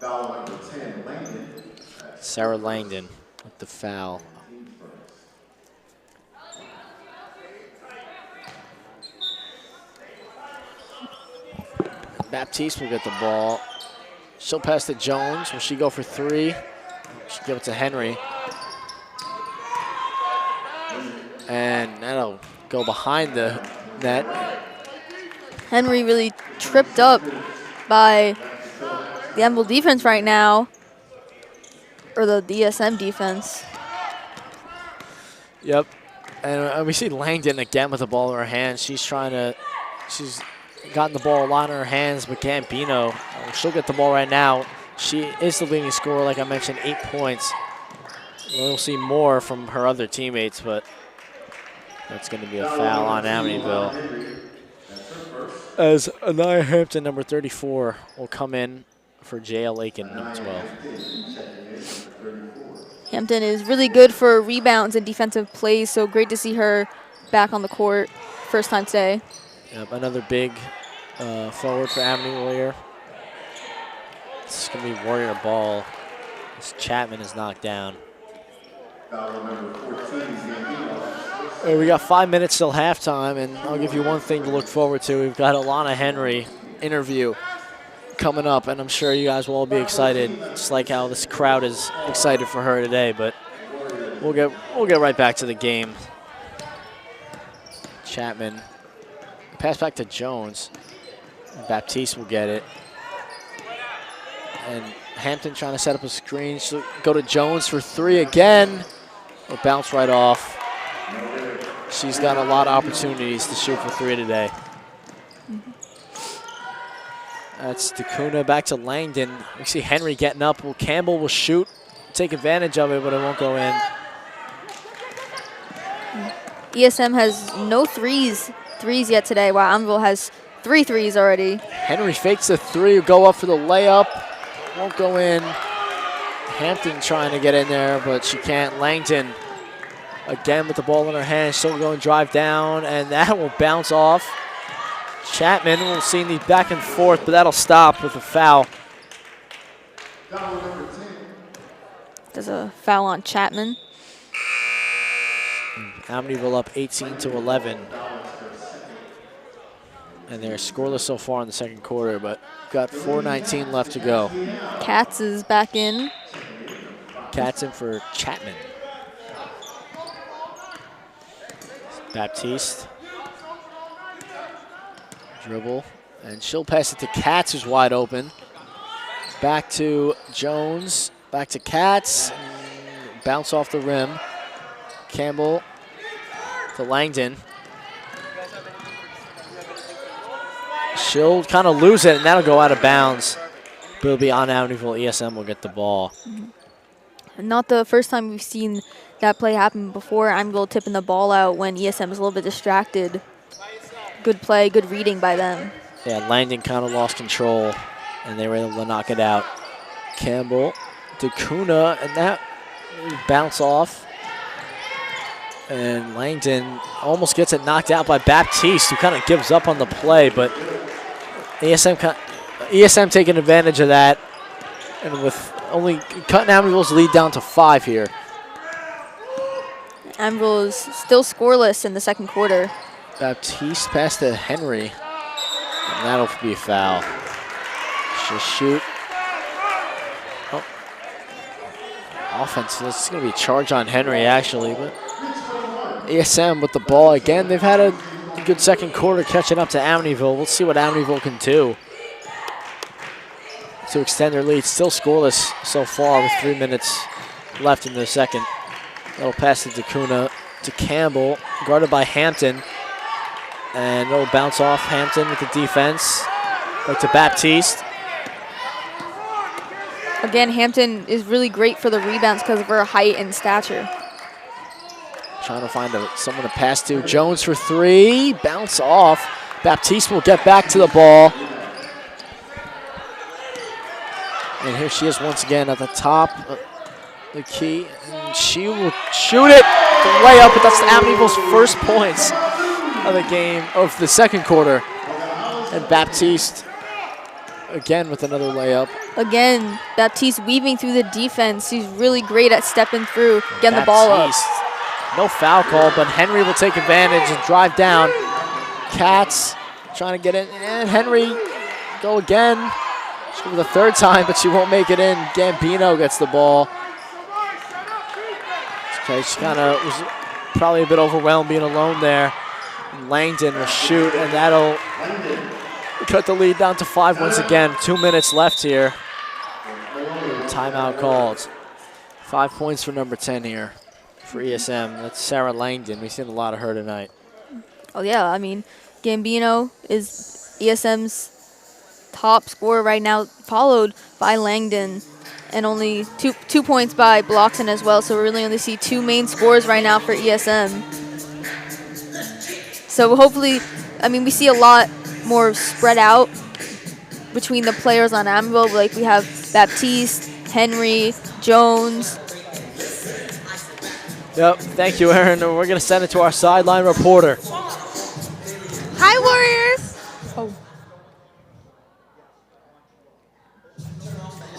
Foul number 10, Langdon. Sarah Langdon with the foul. Baptiste will get the ball. She'll pass to Jones. Will she go for three? She'll give it to Henry. And that'll go behind the net. Henry really tripped up by the Amityville defense right now, or the DSM defense. Yep. And we see Langdon again with the ball in her hands. She's gotten the ball a lot in her hands, but Gambino, she'll get the ball right now. She is the leading scorer, like I mentioned, 8 points. We'll see more from her other teammates, but that's going to be a foul on Amityville. As Anaya Hampton, number 34, will come in for J.L. Aiken, number 12. Hampton is really good for rebounds and defensive plays, so great to see her back on the court first time today. Yep, another big forward for Amityville here. This is going to be Warrior ball. This Chapman is knocked down. We got 5 minutes till halftime, and I'll give you one thing to look forward to. We've got Alana Henry interview coming up, and I'm sure you guys will all be excited, just like how this crowd is excited for her today. But we'll get right back to the game. Chapman, pass back to Jones. Baptiste will get it, and Hampton trying to set up a screen. She'll go to Jones for three again. It'll bounce right off. She's got a lot of opportunities to shoot for three today. That's DeCuna back to Langdon. We see Henry getting up. Well, Campbell will shoot, take advantage of it, but it won't go in. ESM has no threes yet today, while Amityville has 3 threes already. Henry fakes a three, go up for the layup. Won't go in. Hampton trying to get in there, but she can't. Langdon again with the ball in her hand, still going to drive down, and that will bounce off. Chapman will see the back and forth, but that'll stop with a foul. There's a foul on Chapman. Amityville up 18-11. And they're scoreless so far in the second quarter, but got 4:19 left to go. Katz is back in. Katz in for Chapman. Baptiste. Dribble, and she'll pass it to Katz, who's wide open. Back to Jones, back to Katz. Bounce off the rim. Campbell to Langdon. She'll kind of lose it, and that'll go out of bounds. But it'll be on Amityville. ESM will get the ball. Not the first time we've seen that play happen before. Amityville tipping the ball out when ESM is a little bit distracted. Good play, good reading by them. Yeah, Langdon kind of lost control, and they were able to knock it out. Campbell, DeCuna, and that bounce off. And Langdon almost gets it knocked out by Baptiste, who kind of gives up on the play, but ESM taking advantage of that, and with only cutting Amityville's lead down to 5 here. Amityville is still scoreless in the second quarter. Baptiste pass to Henry, and that'll be a foul. She'll shoot. Oh. Offense, this is going to be a charge on Henry, actually, but ESM with the ball again. They've had a good second quarter catching up to Amityville. We'll see what Amityville can do to extend their lead. Still scoreless so far with 3 minutes left in the second. That'll pass to DeCuna to Campbell, guarded by Hampton. And it'll bounce off Hampton with the defense. Back to Baptiste. Again, Hampton is really great for the rebounds because of her height and stature. Trying to find someone to pass to. Jones for three. Bounce off. Baptiste will get back to the ball. And here she is once again at the top of the key. And she will shoot it way up, but that's Amityville's first points of the game, of the second quarter. And Baptiste again with another layup. Again, Baptiste weaving through the defense. She's really great at stepping through, getting the ball up. No foul call, but Henry will take advantage and drive down. Katz trying to get in, and Henry go again. For the third time, but she won't make it in. Gambino gets the ball. Okay, she kind of was probably a bit overwhelmed being alone there. And Langdon will shoot, and that'll cut the lead down to 5 once again. 2 minutes left here. Timeout called. 5 points for number 10 here for ESM. That's Sarah Langdon. We've seen a lot of her tonight. Oh, yeah. I mean, Gambino is ESM's top scorer right now, followed by Langdon, and only two points by Bloxon as well. So we really only see two main scorers right now for ESM. So hopefully, I mean, we see a lot more spread out between the players on Amityville. Like we have Baptiste, Henry, Jones. Yep, thank you, Aaron. We're going to send it to our sideline reporter. Hi, Warriors. Oh.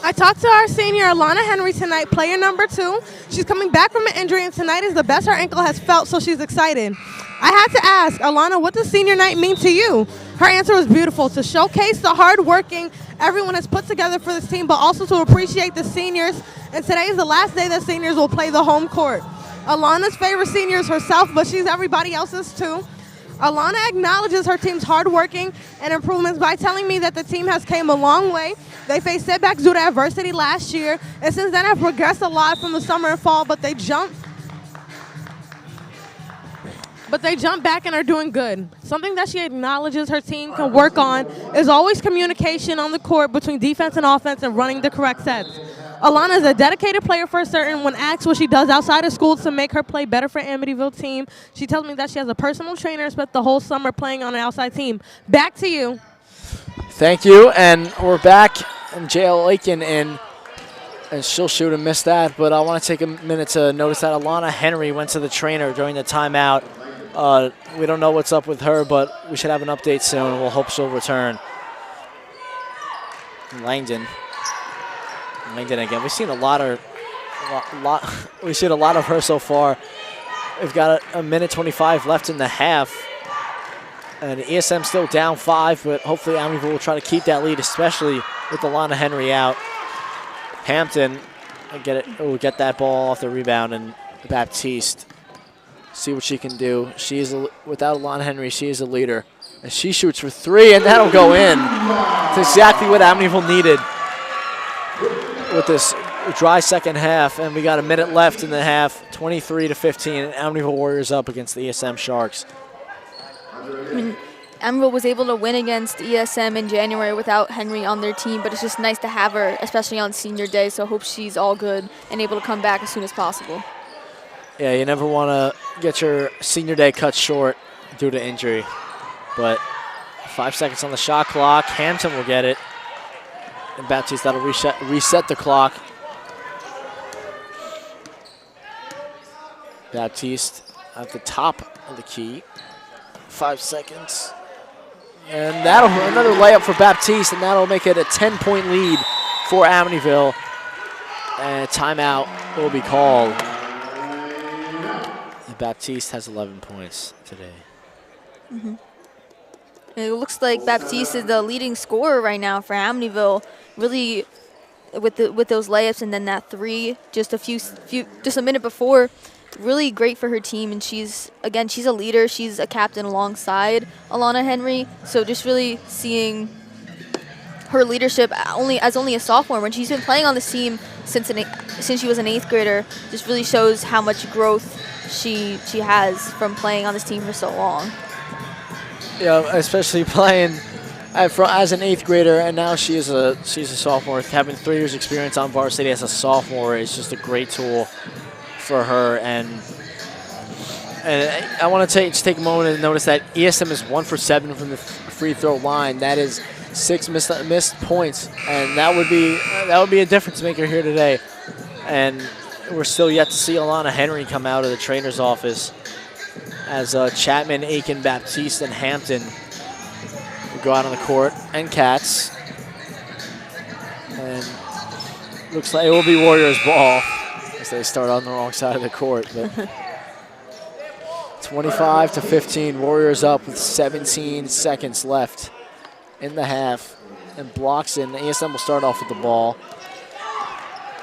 I talked to our senior, Alana Henry, tonight, player number 2. She's coming back from an injury, and tonight is the best her ankle has felt, so she's excited. I had to ask, Alana, what does senior night mean to you? Her answer was beautiful, to showcase the hard working everyone has put together for this team, but also to appreciate the seniors. And today is the last day that seniors will play the home court. Alana's favorite senior is herself, but she's everybody else's too. Alana acknowledges her team's hard working and improvements by telling me that the team has came a long way. They faced setbacks due to adversity last year, and since then have progressed a lot from the summer and fall, but they jumped back and are doing good. Something that she acknowledges her team can work on is always communication on the court between defense and offense and running the correct sets. Alana is a dedicated player for certain. When asked what she does outside of school to make her play better for Amityville team, she tells me that she has a personal trainer and spent the whole summer playing on an outside team. Back to you. Thank you, and we're back, and JL Aiken in, and she'll shoot and miss that, but I want to take a minute to notice that Alana Henry went to the trainer during the timeout. We don't know what's up with her, but we should have an update soon, and we'll hope she'll return. Langdon again. We've seen a lot of her so far. We've got a minute 25 left in the half. And ESM still down 5, but hopefully Amityville will try to keep that lead, especially with Alana Henry out. Hampton will get that ball off the rebound, and Baptiste see what she can do. She is without Alana Henry, she is a leader. And she shoots for 3, and that'll go in. It's exactly what Amityville needed with this dry second half, and we got a minute left in the half, 23-15, and Amityville Warriors up against the ESM Sharks. I mean, Amityville was able to win against ESM in January without Henry on their team, but it's just nice to have her, especially on senior day, so I hope she's all good and able to come back as soon as possible. Yeah, you never want to get your senior day cut short due to injury, but 5 seconds on the shot clock. Hampton will get it, and Baptiste, that'll reset the clock. Baptiste at the top of the key. 5 seconds. And that'll another layup for Baptiste, and that'll make it a 10-point lead for Amityville. And timeout will be called. And Baptiste has 11 points today. Mm-hmm. It looks like Baptiste is the leading scorer right now for Amityville. Really, with those layups and then that 3 just a minute before. really great for her team, and she's a leader. She's a captain alongside Alana Henry, so just really seeing her leadership only a sophomore when she's been playing on this team since she was an 8th grader just really shows how much growth she has from playing on this team for so long. Yeah, especially playing as an 8th grader, and now she's a sophomore. Having 3 years experience on varsity as a sophomore is just a great tool for her. And I want to take a moment and notice that ESM is 1 for 7 from the free throw line. That is 6 missed points, and that would be a difference maker here today. And we're still yet to see Alana Henry come out of the trainer's office as Chapman, Aiken, Baptiste, and Hampton go out on the court, and Katz. And looks like it will be Warriors ball as they start on the wrong side of the court. But 25-15, Warriors up with 17 seconds left in the half. And blocks in. ESM will start off with the ball.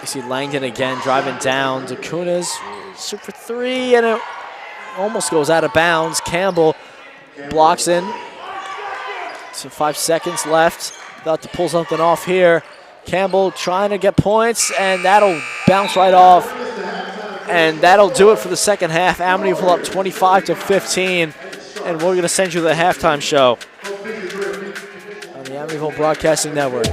You see Langdon again driving down. Dacunas shoot for 3, and it almost goes out of bounds. Campbell blocks in. So 5 seconds left. About to pull something off here. Campbell trying to get points, and that'll bounce right off. And that'll do it for the second half. Amityville up 25-15, and we're going to send you the halftime show on the Amityville Broadcasting Network.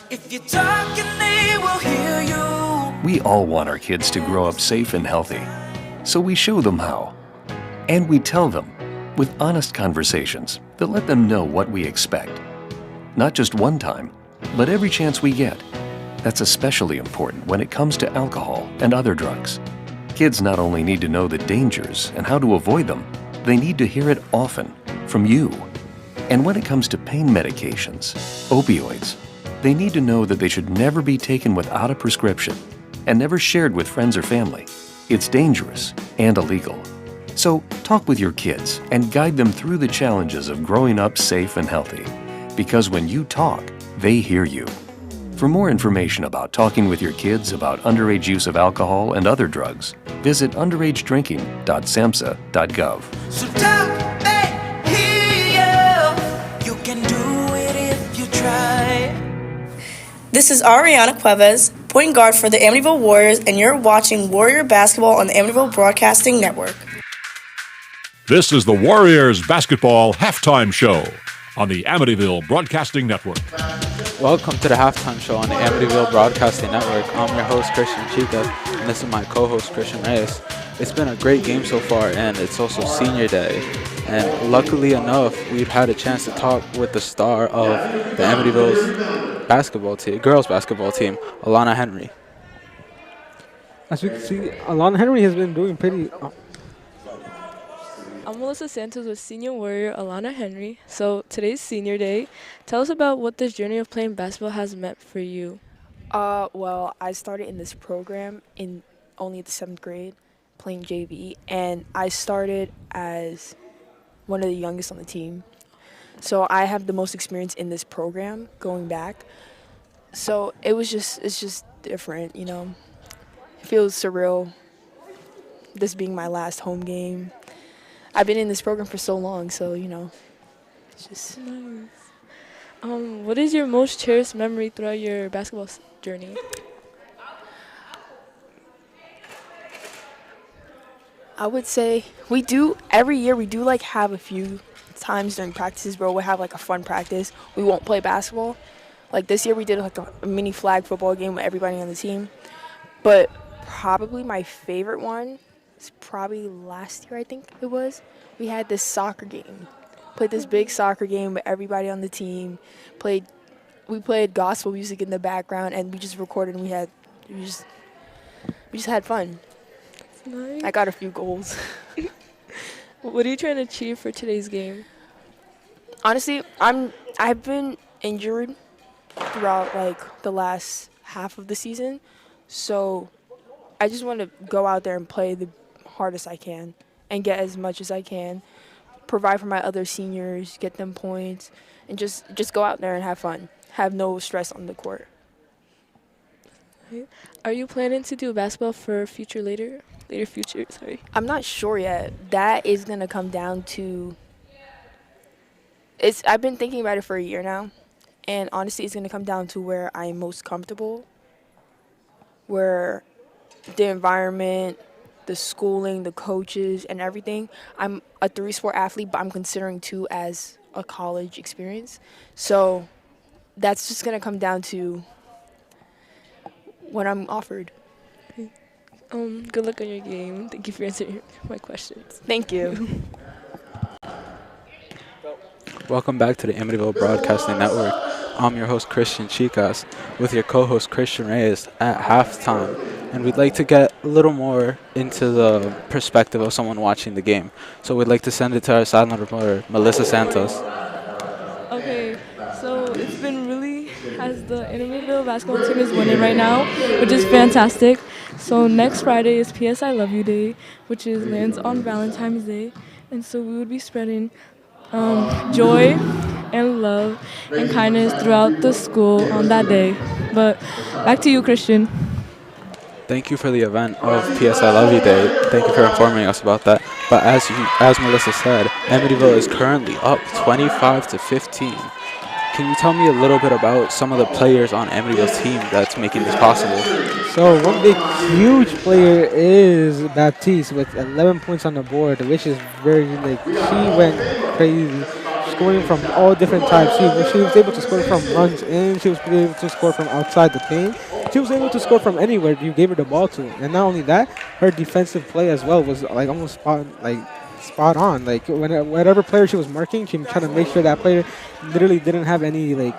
If you're talking, they will hear you. We all want our kids to grow up safe and healthy, so we show them how. And we tell them with honest conversations that let them know what we expect. Not just one time, but every chance we get. That's especially important when it comes to alcohol and other drugs. Kids not only need to know the dangers and how to avoid them, they need to hear it often from you. And when it comes to pain medications, opioids, they need to know that they should never be taken without a prescription and never shared with friends or family. It's dangerous and illegal. So talk with your kids and guide them through the challenges of growing up safe and healthy. Because when you talk, they hear you. For more information about talking with your kids about underage use of alcohol and other drugs, visit underagedrinking.samhsa.gov. So talk, they hear you. You can do it if you try. This is Ariana Cuevas, point guard for the Amityville Warriors, and you're watching Warrior Basketball on the Amityville Broadcasting Network. This is the Warriors Basketball Halftime Show on the Amityville Broadcasting Network. Welcome to the Halftime Show on the Amityville Broadcasting Network. I'm your host, Christian Chica, and this is my co-host, Christian Reyes. It's been a great game so far, and it's also senior day. And luckily enough, we've had a chance to talk with the star of the Amityville's basketball team, girls basketball team, Alana Henry. As we can see, Alana Henry has been doing pretty... I'm Melissa Santos with senior warrior Alana Henry. So today's senior day. Tell us about what this journey of playing basketball has meant for you. Well, I started in this program in only the 7th grade, playing JV, and I started as one of the youngest on the team. So I have the most experience in this program going back. So it's just different, you know. It feels surreal, this being my last home game. I've been in this program for so long, so, you know, it's just... Nice. What is your most cherished memory throughout your basketball journey? I would say every year we do like have a few times during practices where we'll have like a fun practice. We won't play basketball. Like this year we did like a mini flag football game with everybody on the team. But probably my favorite one is probably last year, I think it was. We had this soccer game. Played this big soccer game with everybody on the team. We played gospel music in the background, and we just recorded, and we just had fun. Nice. I got a few goals. What are you trying to achieve for today's game? Honestly, I've been injured throughout like the last half of the season, so I just want to go out there and play the hardest I can and get as much as I can, provide for my other seniors, get them points, and just go out there and have fun. Have no stress on the court. Right. Are you planning to do basketball for later future? Sorry. I'm not sure yet. That is gonna come down to. I've been thinking about it for a year now, and honestly, it's gonna come down to where I'm most comfortable, where the environment, the schooling, the coaches, and everything. I'm a 3-sport athlete, but I'm considering 2 as a college experience. So that's just gonna come down to what I'm offered. Good luck on your game. Thank you for answering my questions. Thank you. Welcome back to the Amityville Broadcasting Network. I'm your host, Christian Chicas, with your co-host, Christian Reyes, at halftime. And we'd like to get a little more into the perspective of someone watching the game. So we'd like to send it to our sideline reporter, Melissa Santos. Okay, so it's been really, as the Amityville basketball team is winning right now, which is fantastic. So next Friday is PS I Love You Day, which lands on Valentine's Day. And so we would be spreading joy and love and kindness throughout the school on that day. But back to you, Christian. Thank you for the event of PS I Love You Day. Thank you for informing us about that. But as Melissa said, Amityville is currently up 25-15. Can you tell me a little bit about some of the players on Amityville's team that's making this possible? So one big, huge player is Baptiste with 11 points on the board, which is very, she went crazy, scoring from all different types. She was able to score from runs in, she was able to score from outside the paint, she was able to score from anywhere you gave her the ball to. And not only that, her defensive play as well was almost spot on. Whatever player she was marking, she trying to make sure that player literally didn't have any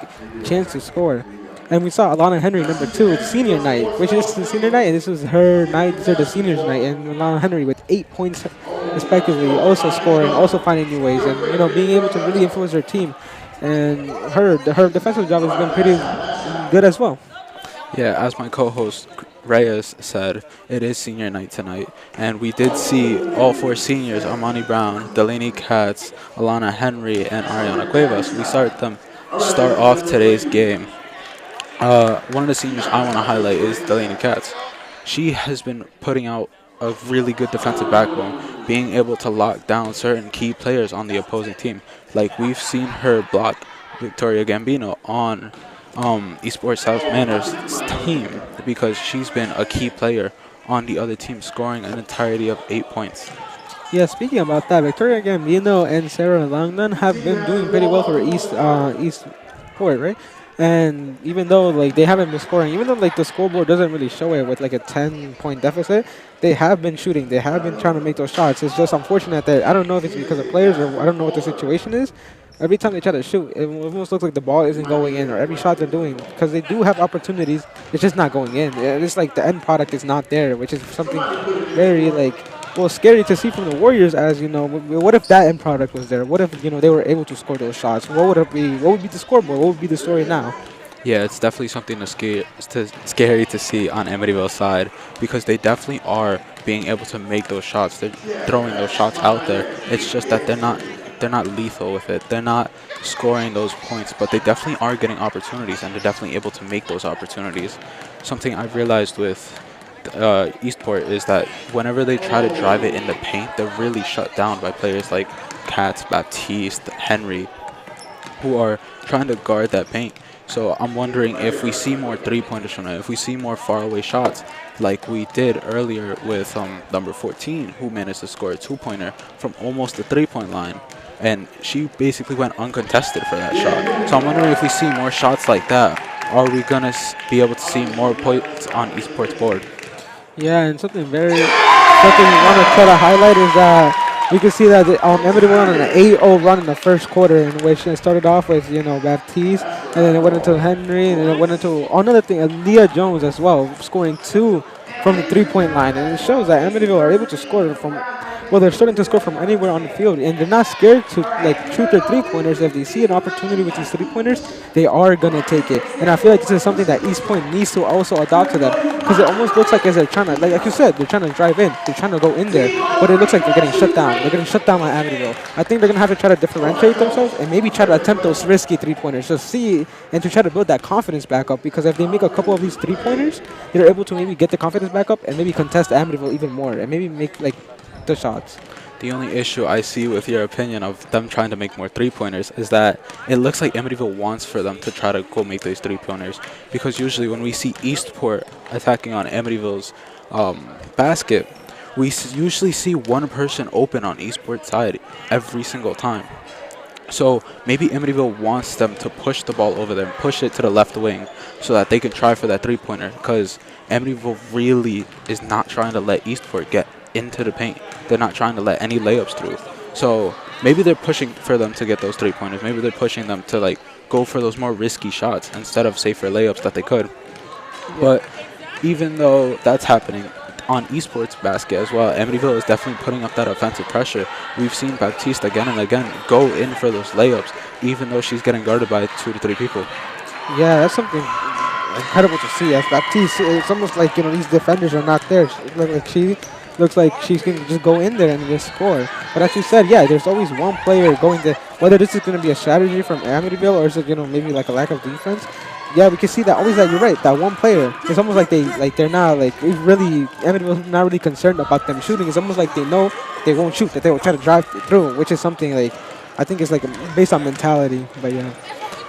chance to score. And we saw Alana Henry, number 2, senior night, which is the senior night, and this was her night, these are the seniors night, and Alana Henry with 8 points respectively, also scoring, also finding new ways, and being able to really influence her team. And her defensive job has been pretty good as well. Yeah, as my co-host Reyes said, it is senior night tonight, and we did see all 4 seniors, Armani Brown, Delaney Katz, Alana Henry, and Ariana Cuevas. We start off today's game. One of the seniors I want to highlight is Delaney Katz. She has been putting out a really good defensive backbone, being able to lock down certain key players on the opposing team. Like we've seen her block Victoria Gambino on Eastport-South Manor's team because she's been a key player on the other team, scoring an entirety of 8 points. Yeah, speaking about that, Victoria Gambino and Sarah Langdon have been doing pretty well for Eastport, right? And even though they haven't been scoring, even though the scoreboard doesn't really show it with a 10-point deficit, they have been shooting. They have been trying to make those shots. It's just unfortunate that I don't know if it's because of players or I don't know what the situation is. Every time they try to shoot, it almost looks like the ball isn't going in, or every shot they're doing, because they do have opportunities, it's just not going in. It's the end product is not there, which is something very scary to see from the Warriors. As what if that end product was there? What if they were able to score those shots? What would it be? What would be the scoreboard? What would be the story now? Yeah, it's definitely something scary to see on Amityville's side, because they definitely are being able to make those shots. They're throwing those shots out there. It's just that they're not lethal with it. They're not scoring those points, but they definitely are getting opportunities, and they're definitely able to make those opportunities. Something I've realized with Eastport is that whenever they try to drive it in the paint, they're really shut down by players like Katz, Baptiste, Henry, who are trying to guard that paint. So I'm wondering if we see more three-pointers from them, if we see more faraway shots like we did earlier with number 14, who managed to score a two-pointer from almost the three-point line. And she basically went uncontested for that shot. So I'm wondering if we see more shots like that, are we going to be able to see more points on Eastport's board? Yeah, and something we want to try to highlight is that we can see that Amityville went on an 8-0 run in the first quarter, in which it started off with, Baptiste, and then it went into Henry, and then it went into another thing, Leah Jones as well, scoring 2 from the three-point line. And it shows that Amityville are able to score from well, they're starting to score from anywhere on the field, and they're not scared to like shoot their 3-pointers. If they see an opportunity with these 3-pointers, they are gonna take it. And I feel like this is something that East Point needs to also adopt to them, because it almost looks like as they're trying to, like you said, they're trying to drive in, they're trying to go in there, but it looks like they're getting shut down. They're getting shut down by Amityville. I think they're gonna have to try to differentiate themselves and maybe try to attempt those risky 3-pointers to see and to try to build that confidence back up. Because if they make a couple of these 3-pointers, they're able to maybe get the confidence back up and maybe contest Amityville even more and maybe make like the shots. The only issue I see with your opinion of them trying to make more 3-pointers is that it looks like Amityville wants for them to try to go make those 3-pointers, because usually when we see Eastport attacking on Amityville's basket, we usually see one person open on Eastport's side every single time. So maybe Amityville wants them to push the ball over there and push it to the left wing so that they can try for that 3-pointer, because Amityville really is not trying to let Eastport get into the paint. They're not trying to let any layups through. So maybe they're pushing for them to get those 3-pointers. Maybe they're pushing them to like go for those more risky shots instead of safer layups that they could. Yeah. But even though that's happening on Eastport's basket as well, Amityville is definitely putting up that offensive pressure. We've seen Baptiste again and again go in for those layups, even though she's getting guarded by 2 to 3 people. Yeah, that's something incredible to see. As Baptiste, it's almost like, you know, these defenders are not there. She looks like she's going to just go in there and just score. But as you said, yeah, there's always one player going to, whether this is going to be a strategy from Amityville or is it, you know, maybe like a lack of defense. Yeah, we can see that always. That you're right. That one player, it's almost like they're not like really. Amityville's not really concerned about them shooting. It's almost like they know they won't shoot, that they will try to drive through, which is something like I think it's like based on mentality. But yeah.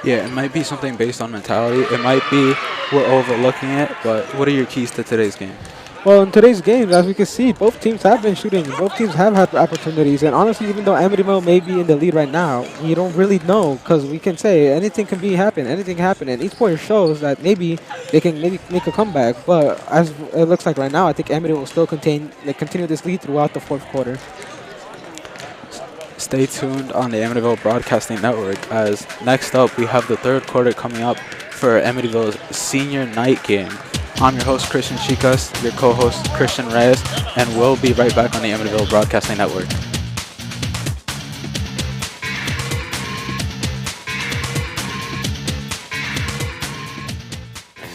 Yeah, it might be something based on mentality. It might be we're overlooking it. But what are your keys to today's game? Well, in today's game, as we can see, both teams have been shooting. Both teams have had opportunities. And honestly, even though Amityville may be in the lead right now, you don't really know, because we can say anything can happen. Anything can happen. And each point shows that maybe they can maybe make a comeback. But as it looks like right now, I think Amityville will still continue this lead throughout the 4th quarter. Stay tuned on the Amityville Broadcasting Network, as next up we have the 3rd quarter coming up for Amityville's senior night game. I'm your host, Christian Chicas, your co-host, Christian Reyes, and we'll be right back on the Amityville Broadcasting Network.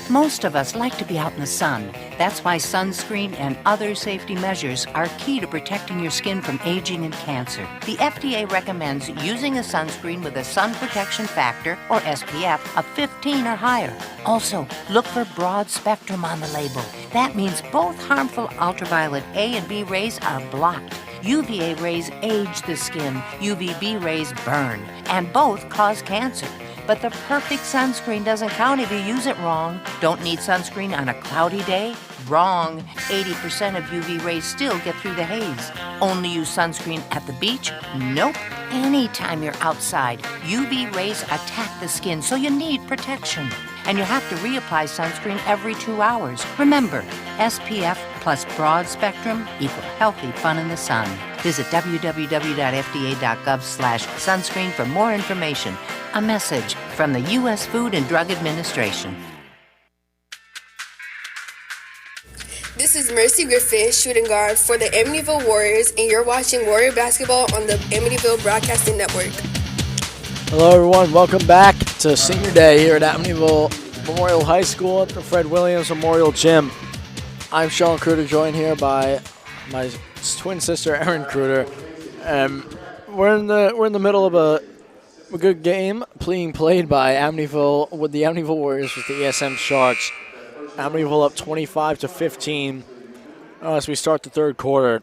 Most of us like to be out in the sun. That's why sunscreen and other safety measures are key to protecting your skin from aging and cancer. The FDA recommends using a sunscreen with a sun protection factor, or SPF, of 15 or higher. Also, look for broad spectrum on the label. That means both harmful ultraviolet A and B rays are blocked. UVA rays age the skin, UVB rays burn, and both cause cancer. But the perfect sunscreen doesn't count if you use it wrong. Don't need sunscreen on a cloudy day? Wrong. 80% of UV rays still get through the haze. Only use sunscreen at the beach? Nope. Anytime you're outside, UV rays attack the skin, so you need protection. And you have to reapply sunscreen every 2 hours. Remember, SPF plus broad spectrum equal healthy fun in the sun. Visit www.fda.gov/sunscreen for more information. A message from the U.S. Food and Drug Administration. This is Mercy Griffith, shooting guard for the Amityville Warriors, and you're watching Warrior Basketball on the Amityville Broadcasting Network. Hello, everyone. Welcome back to Senior Day here at Amityville Memorial High School at the Fred Williams Memorial Gym. I'm Sean Kruder, joined here by my twin sister, Erin Kruder. We're in the middle of a good game being played by Amityville with the Amityville Warriors with the ESM Sharks. Amityville up 25-15 as we start the 3rd quarter.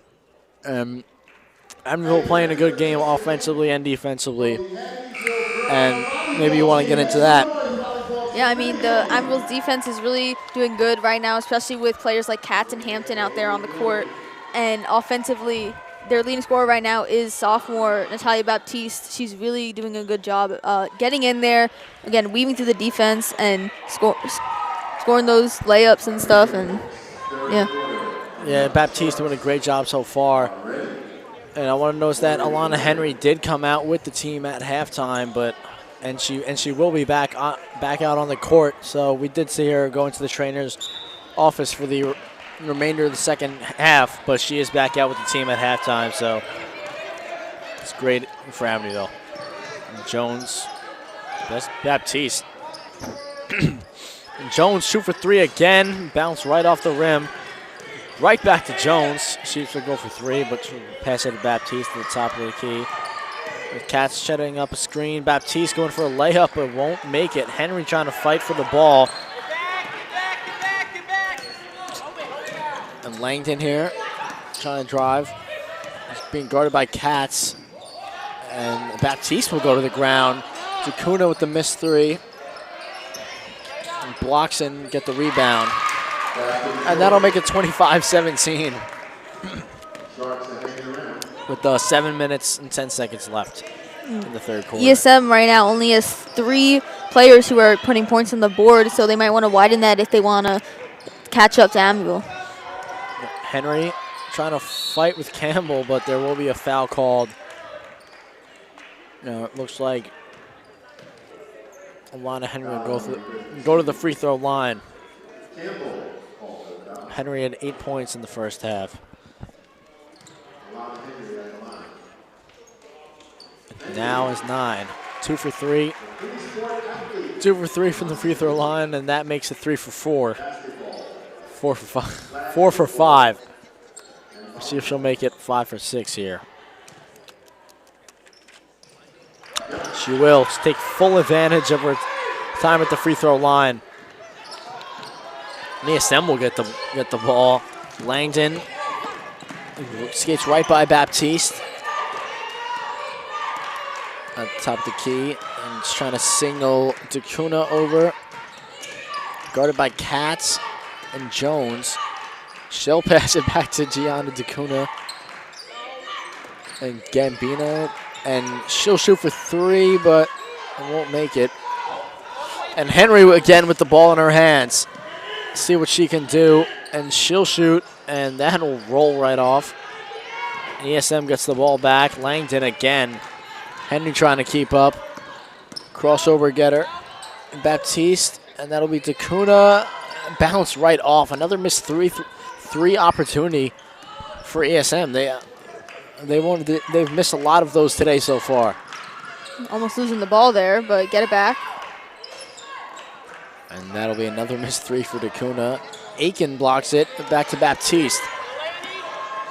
Amityville playing a good game offensively and defensively. And maybe you want to get into that. Yeah, I mean, the Amityville's defense is really doing good right now, especially with players like Katz and Hampton out there on the court. And offensively, their leading scorer right now is sophomore Natalia Baptiste. She's really doing a good job getting in there, again, weaving through the defense and scoring those layups and stuff. And yeah. Yeah, Baptiste doing a great job so far. And I want to notice that Alana Henry did come out with the team at halftime, and she will be back out on the court. So we did see her go into the trainer's office for the the remainder of the second half, but she is back out with the team at halftime, so it's great for Amityville. Jones, that's Baptiste. Jones shoot for 3 again, bounce right off the rim. Right back to Jones. She should go for 3, but she'll pass it to Baptiste to the top of the key. The Cats setting up a screen. Baptiste going for a layup, but won't make it. Henry trying to fight for the ball. And Langdon here trying to drive. He's being guarded by Cats. And Baptiste will go to the ground. Jacuna with the missed 3. And blocks and get the rebound. And that'll make it 25-17. With 7 minutes and 10 seconds left in the third quarter. ESM right now only has 3 players who are putting points on the board, so they might want to widen that if they want to catch up to Amityville. Henry trying to fight with Campbell, but there will be a foul called. It looks like Alana Henry will go to the free throw line. Henry had 8 points in the first half. Now is 9. 2 for 3. 2 for 3 from the free throw line, and that makes it 3 for 4. 4 for 5. 4 for 5. Let's see if she'll make it 5 for 6 here. She will take full advantage of her time at the free throw line. ESM will get the ball. Langdon skates right by Baptiste at the top of the key, and just trying to signal Dacuna over. Guarded by Katz and Jones. She'll pass it back to Gianna Dacuna and Gambino, and she'll shoot for 3, but won't make it. And Henry again with the ball in her hands. See what she can do, and she'll shoot, and that'll roll right off. ESM gets the ball back. Langdon again. Henry trying to keep up. Crossover getter. Baptiste, and that'll be Dacuna. Bounce right off. Another missed three opportunity for ESM. They've missed a lot of those today so far. Almost losing the ball there, but get it back. And that'll be another missed 3 for Dacuna. Aiken blocks it back to Baptiste.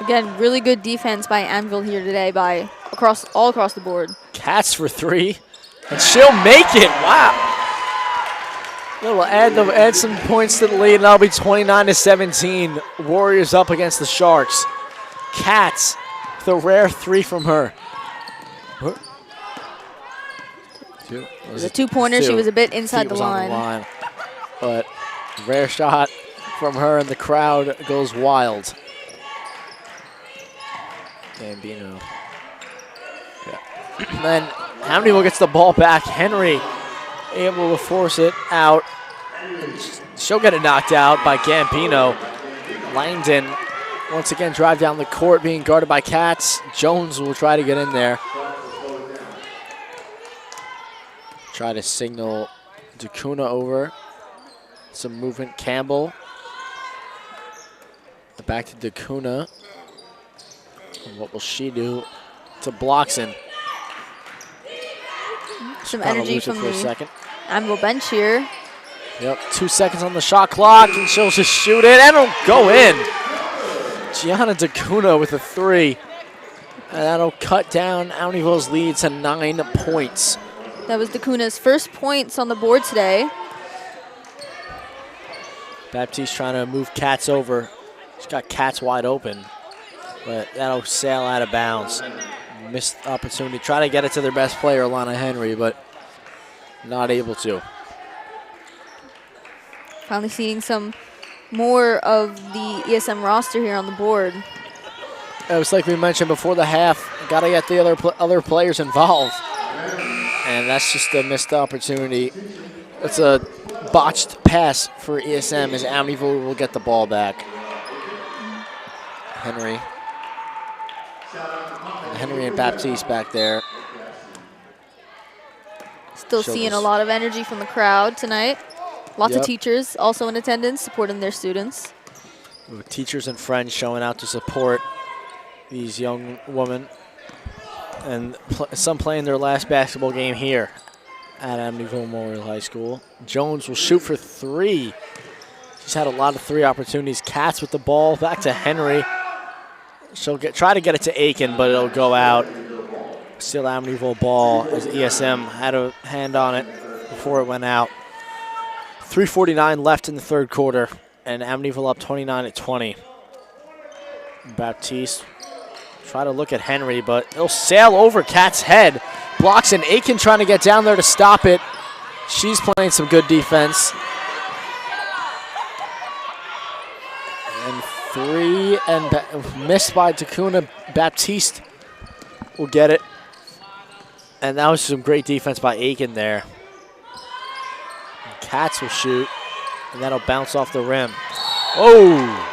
Again, really good defense by Amityville here today all across the board. Cats for 3, and she'll make it. Wow. They'll add some points to the lead, and that'll be 29-17. Warriors up against the Sharks. Cats, the rare 3 from her. It was a 2-pointer. She was a bit inside the line. But rare shot from her, and the crowd goes wild. Gambino. Yeah. Then Amityville gets the ball back. Henry able to force it out. And she'll get it knocked out by Gambino. Langdon once again drive down the court, being guarded by Katz. Jones will try to get in there. Try to signal Dacuna over. Some movement. Campbell. Back to Dacuna. And what will she do to Bloxon? Some energy from the Amityville bench here. Yep, 2 seconds on the shot clock, and she'll just shoot it, and it'll go in. Gianna Dacuna with a 3. And that'll cut down Amityville's lead to 9 points. That was Dacuna's first points on the board today. Baptiste trying to move Katz over. She's got Katz wide open, but that'll sail out of bounds. Missed opportunity. Try to get it to their best player, Alana Henry, but not able to. Finally seeing some more of the ESM roster here on the board. It was like we mentioned before the half, got to get the other players involved. And that's just a missed opportunity. It's a botched pass for ESM as Amityville will get the ball back. Henry and Baptiste back there. Still seeing a lot of energy from the crowd tonight. Lots of teachers also in attendance supporting their students. With teachers and friends showing out to support these young women. And some playing their last basketball game here at Amityville Memorial High School. Jones will shoot for 3. She's had a lot of 3 opportunities. Katz with the ball, back to Henry. She'll try to get it to Aiken, but it'll go out. Still Amityville ball as ESM had a hand on it before it went out. 3:49 left in the third quarter, and Amityville up 29-20. Baptiste try to look at Henry, but it'll sail over Kat's head. Blocks, and Aiken trying to get down there to stop it. She's playing some good defense. And 3, and missed by Takuna. Baptiste will get it. And that was some great defense by Aiken there. And Katz will shoot, and that'll bounce off the rim. Oh!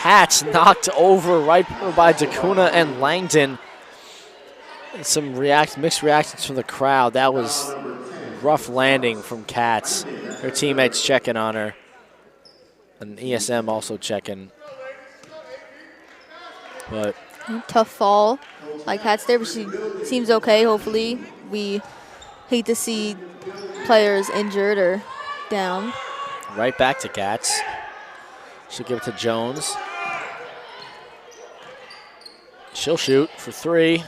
Katz knocked over right by Takuna and Langdon. And some mixed reactions from the crowd. That was rough landing from Katz. Her teammates checking on her. And ESM also checking. But tough fall. Like Katz there, but she seems okay, hopefully. We hate to see players injured or down. Right back to Katz. She'll give it to Jones. She'll shoot for 3.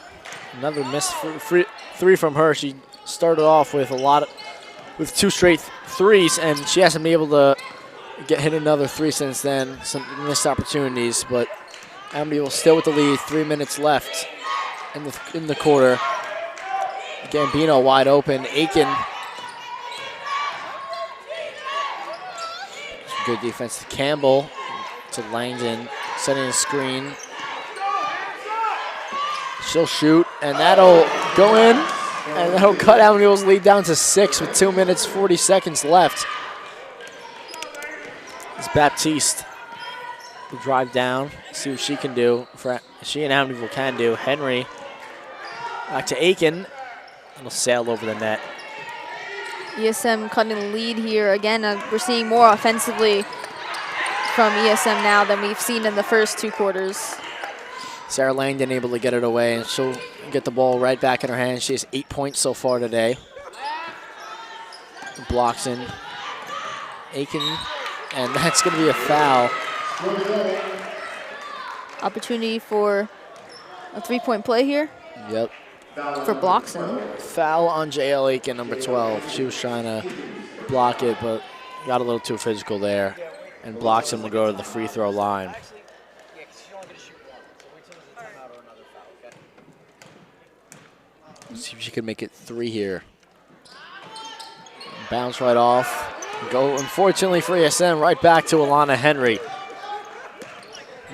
Another miss for 3 from her. She started off with with 2 straight 3s, and she hasn't been able to hit another 3 since then. Some missed opportunities, but Amityville still with the lead. 3 minutes left in the quarter. Gambino wide open. Aiken. Good defense to Campbell, to Langdon, setting a screen. She'll shoot, and that'll go in, and that'll cut Amityville's lead down to 6 with 2 minutes, 40 seconds left. It's Baptiste will drive down, see what she can do. She and Amityville can do. Henry back to Aiken, and will sail over the net. ESM cutting the lead here. Again, we're seeing more offensively from ESM now than we've seen in the first 2 quarters. Sarah Langdon able to get it away, and she'll get the ball right back in her hands. She has 8 points so far today. Blocks in Aiken, and that's going to be a foul. Opportunity for a 3-point play here. Yep. For Bloxon. Foul on JL Aiken, number 12. She was trying to block it, but got a little too physical there. And Bloxon will go to the free throw line. Let's see if she can make it 3 here. Bounce right off. Go, unfortunately for ESM, right back to Alana Henry.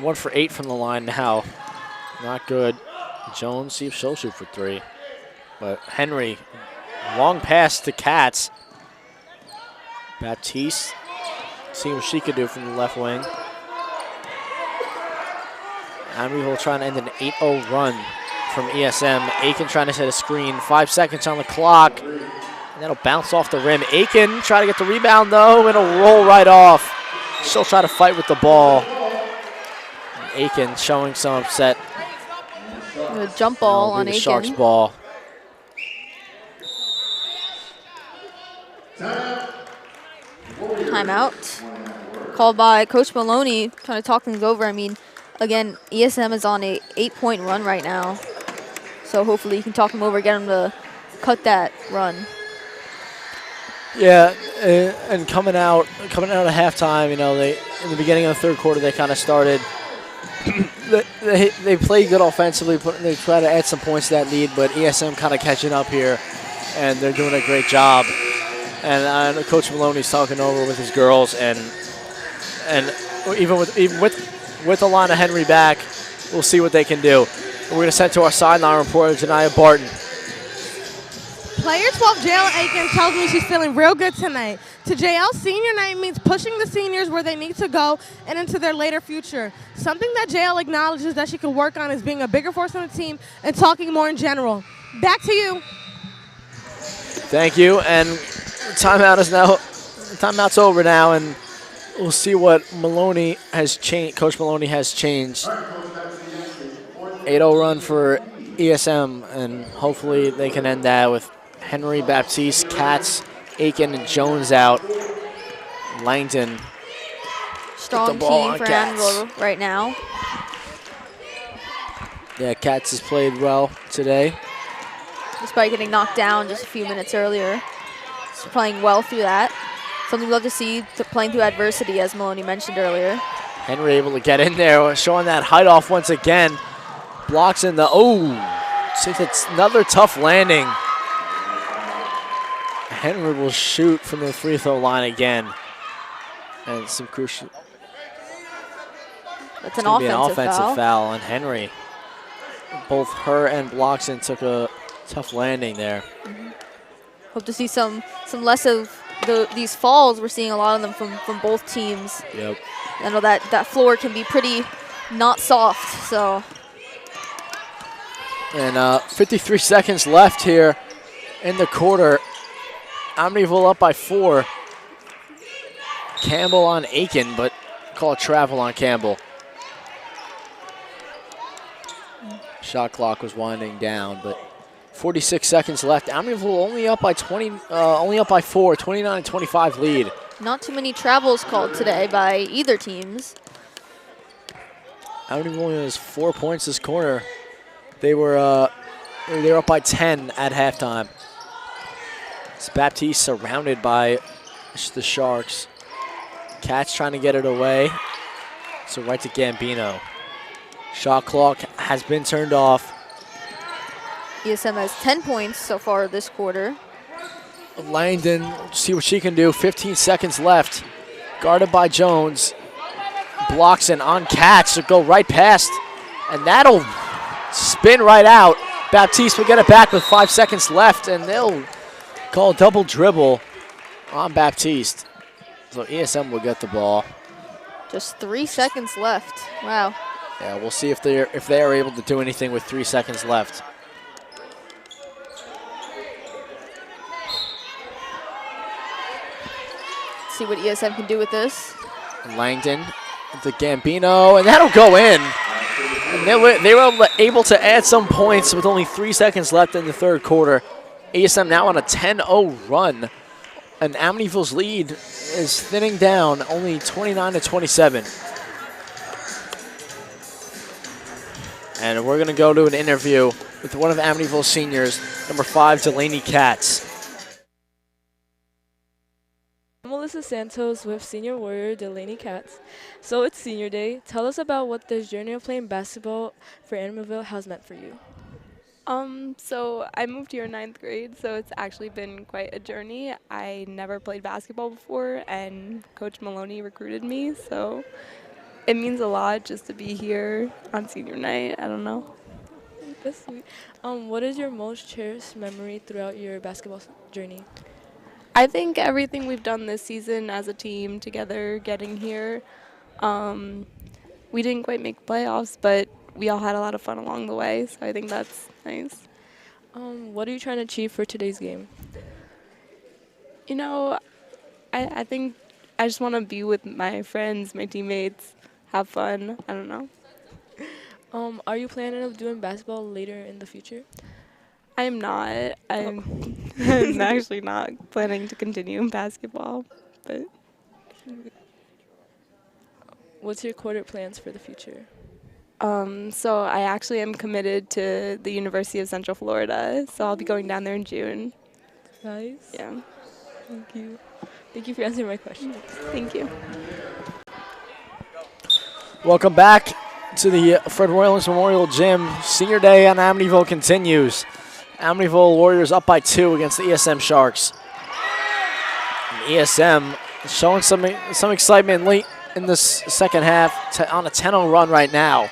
1 for 8 from the line now. Not good. Jones, see if she'll shoot for 3. But Henry, long pass to Katz. Baptiste, see what she could do from the left wing. Amityville trying to end an 8-0 run from ESM. Aiken trying to set a screen. 5 seconds on the clock. And that'll bounce off the rim. Aiken trying to get the rebound though. It'll roll right off. She'll try to fight with the ball. And Aiken showing some upset. A jump ball on the Aiken. Sharks ball. Timeout. Called by Coach Maloney, trying to talk things over. I mean, again, ESM is on a 8-point run right now. So hopefully you can talk them over, get them to cut that run. Yeah, and coming out at halftime, you know, they in the beginning of the third quarter they kind of started. they play good offensively. They try to add some points to that lead, but ESM kind of catching up here, and they're doing a great job. And Coach Maloney's talking over with his girls, and even with Alana Henry back, we'll see what they can do. We're going to send to our sideline reporter, Janiyah Barton. Player 12, JL Aiken, tells me she's feeling real good tonight. To JL, senior night means pushing the seniors where they need to go and into their later future. Something that JL acknowledges that she could work on is being a bigger force on the team and talking more in general. Back to you. Thank you. And timeout's over now, and We'll see what Maloney has changed. Coach Maloney has changed. 8-0 run for ESM, and hopefully they can end that with Henry, Baptiste, Katz, Aiken, and Jones out. Langton. Strong team for Amityville right now. Yeah, Katz has played well today. Despite getting knocked down just a few minutes earlier. He's playing well through that. Something we'd love to see playing through adversity, as Maloney mentioned earlier. Henry able to get in there, showing that height off once again. Blocks in the, see, that's another tough landing. Henry will shoot from the free throw line again. And some crucial. That's an offensive foul on Henry. Both her and Blockson took a tough landing there. Hope to see some less of these falls. We're seeing a lot of them from both teams. Yep. I know that floor can be pretty not soft, so. And 53 seconds left here in the quarter. Amityville up by 4. Campbell on Aiken, but call travel on Campbell. Shot clock was winding down, but 46 seconds left. Amityville only up by 4, 29-25 lead. Not too many travels called today by either teams. Amityville only has 4 points this quarter. They were up by 10 at halftime. It's Baptiste surrounded by the Sharks. Katz trying to get it away. So right to Gambino. Shot clock has been turned off. ESM has 10 points so far this quarter. Langdon, see what she can do. 15 seconds left. Guarded by Jones. Blocks in on Katz to go right past. And that'll spin right out. Baptiste will get it back with 5 seconds left, and they'll call a double dribble on Baptiste. So ESM will get the ball. Just 3 seconds left. Wow. Yeah, we'll see if they are able to do anything with 3 seconds left. See what ESM can do with this. Langdon, the Gambino, and that'll go in. And they were able to add some points with only 3 seconds left in the third quarter. ESM now on a 10-0 run. And Amityville's lead is thinning down, only 29-27. And we're going to go to an interview with one of Amityville's seniors, number 5, Delaney Katz. I'm Melissa Santos with senior warrior Delaney Katz. So it's senior day. Tell us about what this journey of playing basketball for Amityville has meant for you. So I moved here in 9th grade, so it's actually been quite a journey. I never played basketball before, and Coach Maloney recruited me, so it means a lot just to be here on senior night. I don't know. That's sweet. What is your most cherished memory throughout your basketball journey? I think everything we've done this season as a team together, getting here. We didn't quite make playoffs, but we all had a lot of fun along the way, so I think that's nice. What are you trying to achieve for today's game? You know, I think I just want to be with my friends, my teammates, have fun. I don't know. Are you planning on doing basketball later in the future? I'm not. I'm actually not planning to continue in basketball, but. What's your quarter plans for the future? So I actually am committed to the University of Central Florida, so I'll be going down there in June. Nice. Yeah. Thank you. Thank you for answering my question. Thank you. Welcome back to the Fred Royals Memorial Gym. Senior day on Amityville continues. Amityville Warriors up by 2 against the ESM Sharks. And ESM showing some excitement late in this second half on a 10-0 run right now.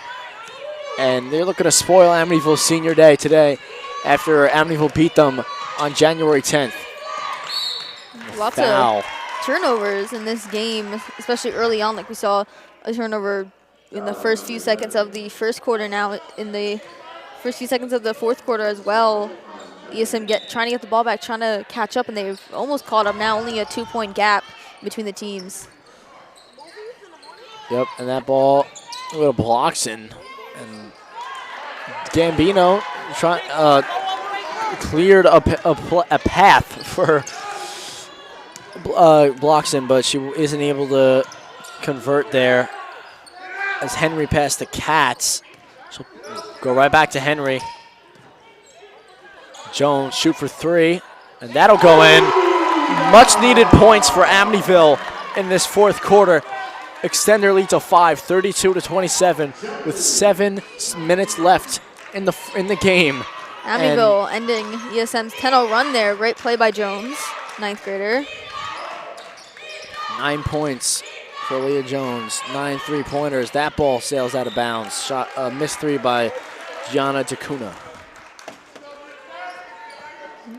And they're looking to spoil Amityville's senior day today after Amityville beat them on January 10th. Lots of turnovers in this game, especially early on. Like we saw a turnover in the first few seconds of the first quarter, now in the first few seconds of the fourth quarter as well. ESM trying to get the ball back, trying to catch up, and they've almost caught up now. Only a 2-point gap between the teams. Yep, and that ball little blocks in. And Gambino cleared a path for Bloxon, but she isn't able to convert there. As Henry passed the Cats, she'll go right back to Henry. Jones shoot for three, and that'll go in. Much needed points for Amityville in this fourth quarter. Extend their lead to 5, 32-27, with 7 minutes left in the game. Amityville ending ESM's 10-0 run there. Great play by Jones, 9th grader. 9 points for Leah Jones, 9 3-pointers. That ball sails out of bounds. Shot missed 3 by Gianna Takuna.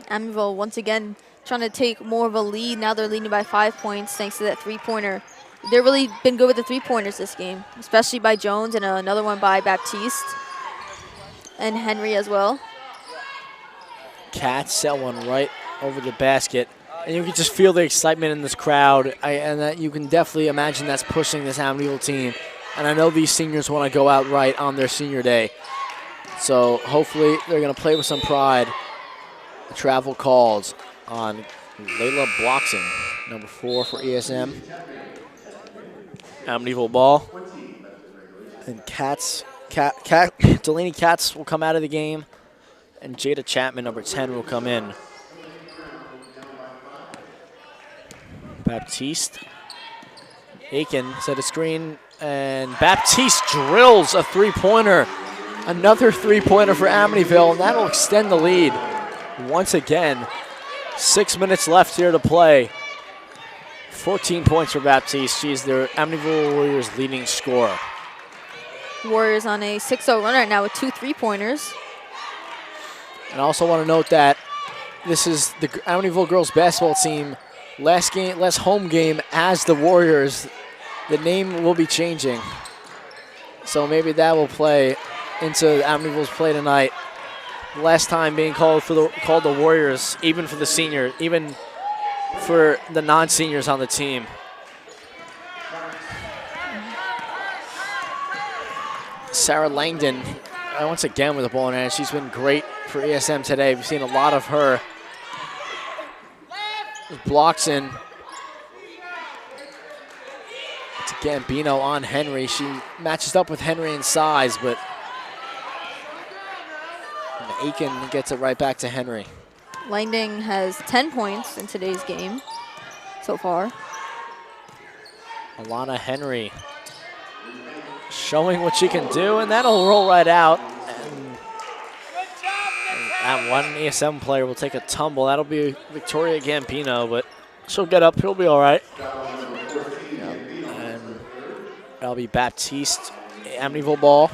Amityville once again trying to take more of a lead. Now they're leading by 5 points thanks to that 3-pointer. They've really been good with the 3-pointers this game, especially by Jones and another one by Baptiste and Henry as well. Cats sell one right over the basket. And you can just feel the excitement in this crowd. And that you can definitely imagine that's pushing this Amityville team. And I know these seniors want to go out right on their senior day. So hopefully they're going to play with some pride. The travel calls on Layla Bloxon, number 4 for ESM. Amityville ball. And Delaney Katz will come out of the game. And Jada Chapman, number 10, will come in. Baptiste. Aiken set a screen, and Baptiste drills a 3-pointer. Another 3-pointer for Amityville, and that'll extend the lead. Once again, 6 minutes left here to play. 14 points for Baptiste. She's their Amityville Warriors' leading scorer. Warriors on a 6-0 run right now with 2 3-pointers. And I also want to note that this is the Amityville girls basketball team. Last home game as the Warriors. The name will be changing. So maybe that will play into Amityville's play tonight. Last time being called the Warriors, even for the senior, even for the non-seniors on the team. Sarah Langdon, once again with the ball in hand. She's been great for ESM today. We've seen a lot of her. Blocks in. It's Gambino on Henry. She matches up with Henry in size, but Aiken gets it right back to Henry. Langdon has 10 points in today's game so far. Alana Henry showing what she can do, and that'll roll right out. And one ESM player will take a tumble. That'll be Victoria Gambino, but she'll get up. He'll be all right. And that'll be Baptiste, Amityville ball.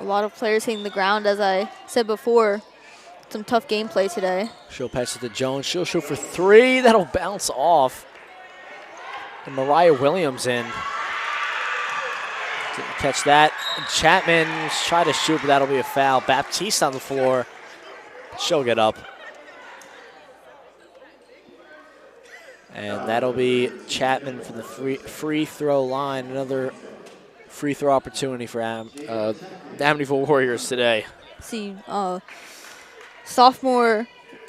A lot of players hitting the ground, as I said before. Some tough gameplay today. She'll pass it to Jones. She'll shoot for 3. That'll bounce off. And Mariah Williams in. Didn't catch that. Chapman tried to shoot, but that'll be a foul. Baptiste on the floor. She'll get up. And that'll be Chapman from the free throw line. Another free throw opportunity for the Amityville Warriors today. See, sophomore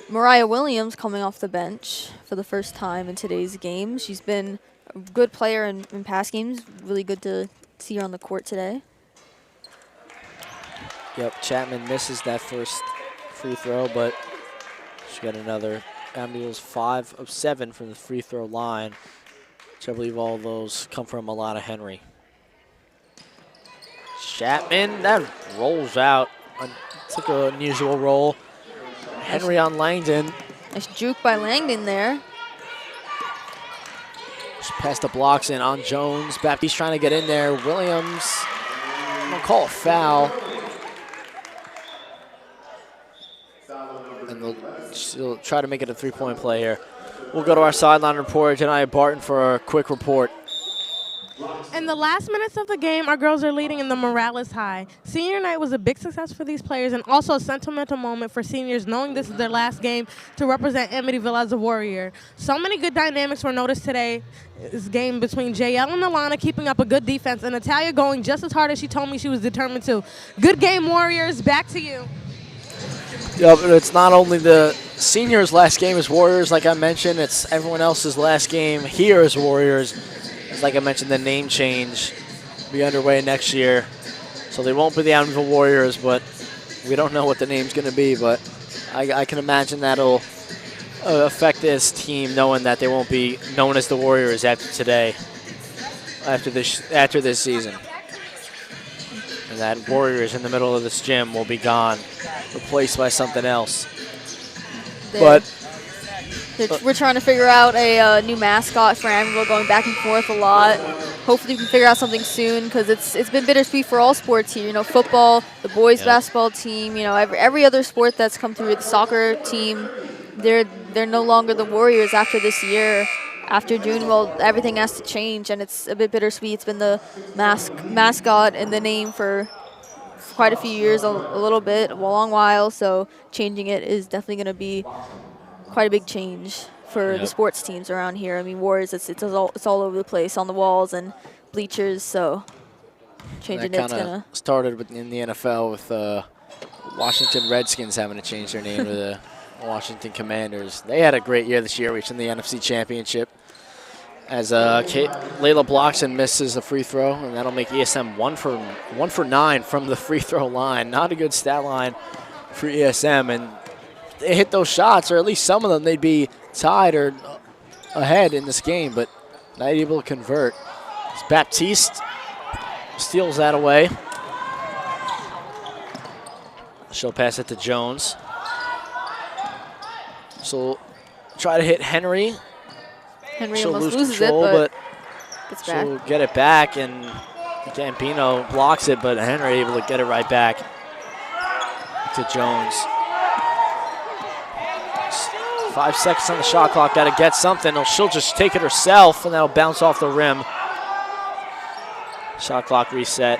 Mariah Williams coming off the bench for the first time in today's game. She's been a good player in past games. Really good to see her on the court today. Yep, Chapman misses that first free throw, but she got another. Amityville's 5 of 7 from the free throw line, which I believe all those come from Alana Henry. Chapman, that rolls out. Took an unusual roll. Henry on Langdon. Nice juke by Langdon there. Just past the blocks in on Jones. Baptiste trying to get in there. Williams, I'm gonna call a foul. And they'll try to make it a 3-point play here. We'll go to our sideline reporter, Janiyah Barton, for a quick report. In the last minutes of the game, our girls are leading and the morale is high. Senior night was a big success for these players and also a sentimental moment for seniors knowing this is their last game to represent Amityville as a Warrior. So many good dynamics were noticed today. This game between JL and Alana keeping up a good defense and Natalia going just as hard as she told me she was determined to. Good game, Warriors. Back to you. Yeah, but it's not only the seniors' last game as Warriors, like I mentioned, it's everyone else's last game here as Warriors. As like I mentioned, the name change will be underway next year. So they won't be the Amityville Warriors, but we don't know what the name's going to be. But I can imagine that'll affect this team, knowing that they won't be known as the Warriors after today, after this season. And that Warriors in the middle of this gym will be gone, replaced by something else. We're trying to figure out a new mascot for Amityville, going back and forth a lot. Hopefully we can figure out something soon, because it's been bittersweet for all sports here. You know, football, the boys basketball team, you know, every other sport that's come through, the soccer team, they're no longer the Warriors after this year. After June, well, everything has to change, and it's a bit bittersweet. It's been the mascot and the name for quite a few years, a little bit, a long while, so changing it is definitely going to be quite a big change for the sports teams around here. I mean, Warriors, it's all over the place on the walls and bleachers, so changing it's going to... started in the NFL with Washington Redskins having to change their name to the Washington Commanders. They had a great year this year, reaching the NFC Championship. As Layla blocks and misses a free throw, and that'll make ESM 1 for 9 from the free throw line. Not a good stat line for ESM, and they hit those shots, or at least some of them, they'd be tied or ahead in this game, but not able to convert. As Baptiste steals that away. She'll pass it to Jones. She'll try to hit Henry. Henry She'll almost lose loses control, it, but she'll get it back, and Campino blocks it, but Henry able to get it right back to Jones. 5 seconds on the shot clock, got to get something, or she'll just take it herself, and that'll bounce off the rim. Shot clock reset.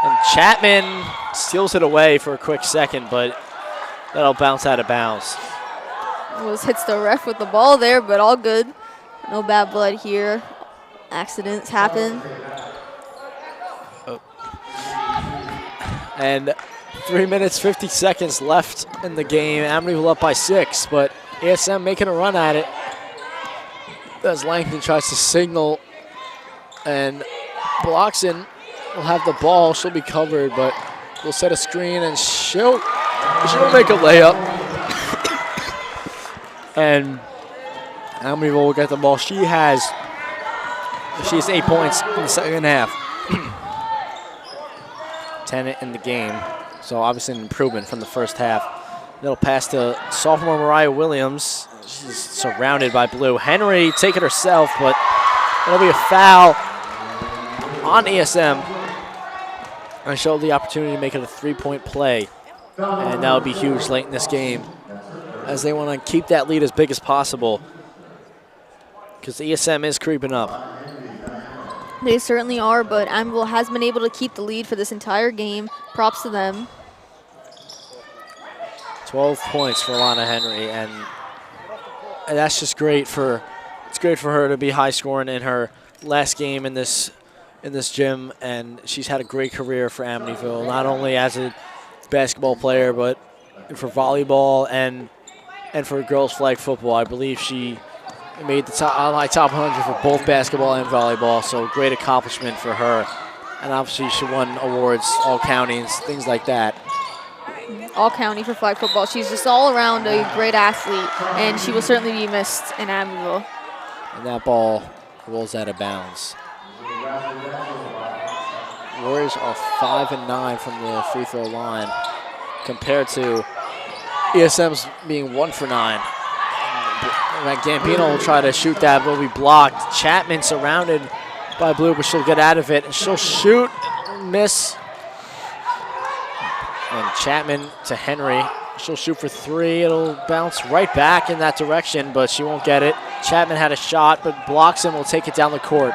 And Chapman steals it away for a quick second, but that'll bounce out of bounds. Almost hits the ref with the ball there, but all good. No bad blood here. Accidents happen. And 3 minutes, 50 seconds left in the game. Amityville up by 6, but ESM making a run at it. As Langton tries to signal, and Bloxen will have the ball. She'll be covered, but we'll set a screen, and she'll make a layup. And Amityville will get the ball. She has 8 points in the second half. 10 in the game, so obviously an improvement from the first half. They'll pass to sophomore Mariah Williams. She's surrounded by blue. Henry take it herself, but it'll be a foul on ESM. And show the opportunity to make it a 3-point play. And that would be huge late in this game, as they want to keep that lead as big as possible, because the ESM is creeping up. They certainly are, but Amityville has been able to keep the lead for this entire game. Props to them. 12 points for Lana Henry, and that's just great for her to be high scoring in her last game in this gym, and she's had a great career for Amityville, not only as a basketball player, but for volleyball and for girls flag football. I believe she made the top 100 for both basketball and volleyball, so great accomplishment for her. And obviously she won awards, all counties, things like that. All county for flag football. She's just all around a great athlete, and she will certainly be missed in Amityville. And that ball rolls out of bounds. Warriors are 5 and 9 from the free throw line, compared to ESM's being 1 for 9. Gambino will try to shoot that, but will be blocked. Chapman surrounded by blue, but she'll get out of it, and she'll shoot and miss. And Chapman to Henry. She'll shoot for 3. It'll bounce right back in that direction, but she won't get it. Chapman had a shot, but blocks him, will take it down the court.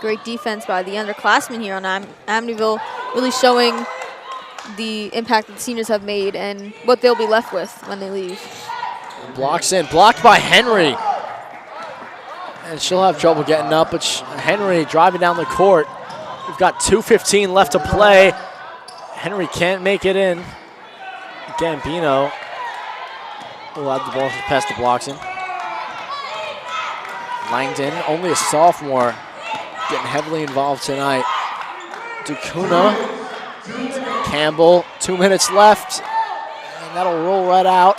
Great defense by the underclassmen here on Amityville, really showing the impact that the seniors have made and what they'll be left with when they leave. Blocks in, blocked by Henry. And she'll have trouble getting up, but Henry driving down the court. We've got 2:15 left to play. Henry can't make it in. Gambino will have the ball past the blocks in. Langdon, only a sophomore, getting heavily involved tonight. Dacuna, Campbell, 2 minutes left, and that'll roll right out.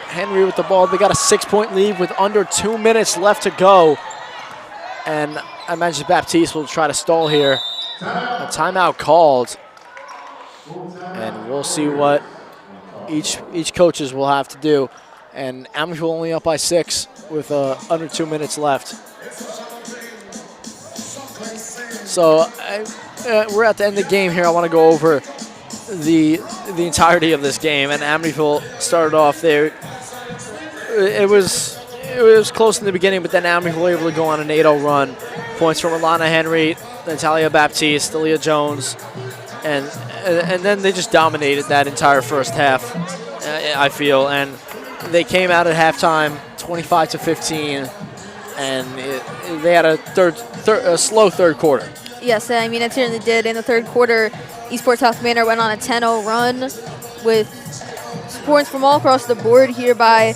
Henry with the ball. They got a 6-point lead with under 2 minutes left to go. And I mentioned Baptiste will try to stall here. A timeout called. And we'll see what each coaches will have to do. And Amityville only up by 6 with under 2 minutes left. So we're at the end of the game here. I want to go over the entirety of this game. And Amityville started off there. It was close in the beginning, but then Amityville were able to go on an 8-0 run. Points from Alana Henry, Natalia Baptiste, Aaliyah Jones, and then they just dominated that entire first half, I feel. And they came out at halftime 25-15, and they had a slow third quarter. Yes, I mean, it certainly did. In the third quarter, Eastport-South Manor went on a 10-0 run with points from all across the board here by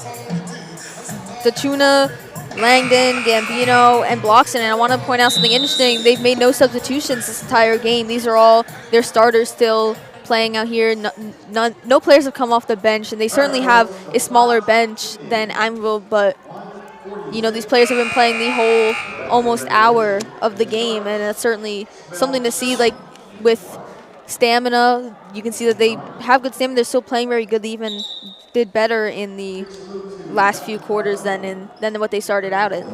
Dacuna, Langdon, Gambino, and Bloxton. And I want to point out something interesting. They've made no substitutions this entire game. These are all their starters still playing out here. No players have come off the bench, and they certainly have a smaller bench than Amityville, but you know, these players have been playing the whole almost hour of the game, and it's certainly something to see. Like with stamina, you can see that they have good stamina. They're still playing very good. They even did better in the last few quarters than what they started out in.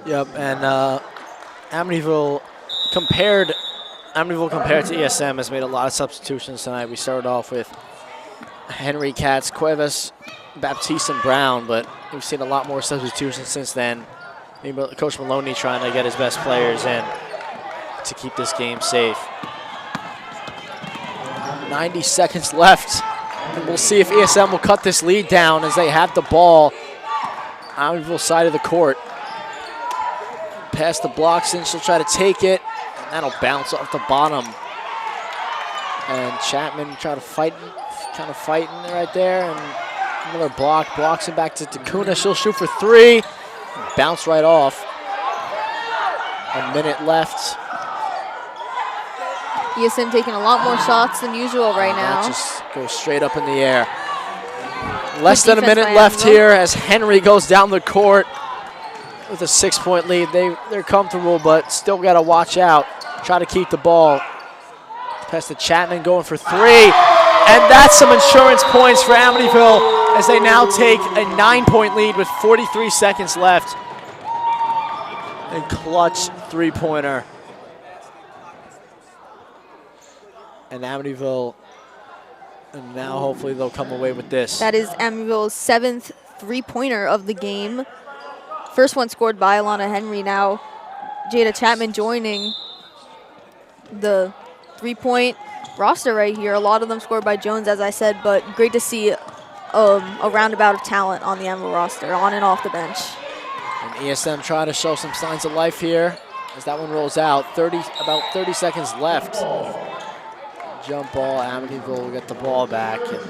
Yep, and Amityville compared to ESM has made a lot of substitutions tonight. We started off with Henry, Katz, Cuevas, Baptiste, and Brown, but we've seen a lot more substitutions since then. Maybe Coach Maloney trying to get his best players in to keep this game safe. 90 seconds left. And we'll see if ESM will cut this lead down as they have the ball. Amityville side of the court. Pass the blocks in, she'll try to take it, and that'll bounce off the bottom. And Chapman kind of fighting right there, and another blocks it back to Dacuna. She'll shoot for 3, bounce right off. A minute left. ESM taking a lot more shots than usual right now. That just goes straight up in the air. Less than a minute left here as Henry goes down the court with a 6-point lead. They're comfortable, but still got to watch out. Try to keep the ball. Pass to Chapman going for 3. And that's some insurance points for Amityville as they now take a 9-point lead with 43 seconds left. And clutch 3-pointer. And Amityville, and now hopefully they'll come away with this. That is Amityville's 7th 3-pointer of the game. First one scored by Alana Henry. Now Jada Chapman joining the 3-point roster right here. A lot of them scored by Jones, as I said, but great to see a roundabout of talent on the Amityville roster, on and off the bench. And ESM trying to show some signs of life here as that one rolls out. About 30 seconds left. Jump ball, Amityville will get the ball back, and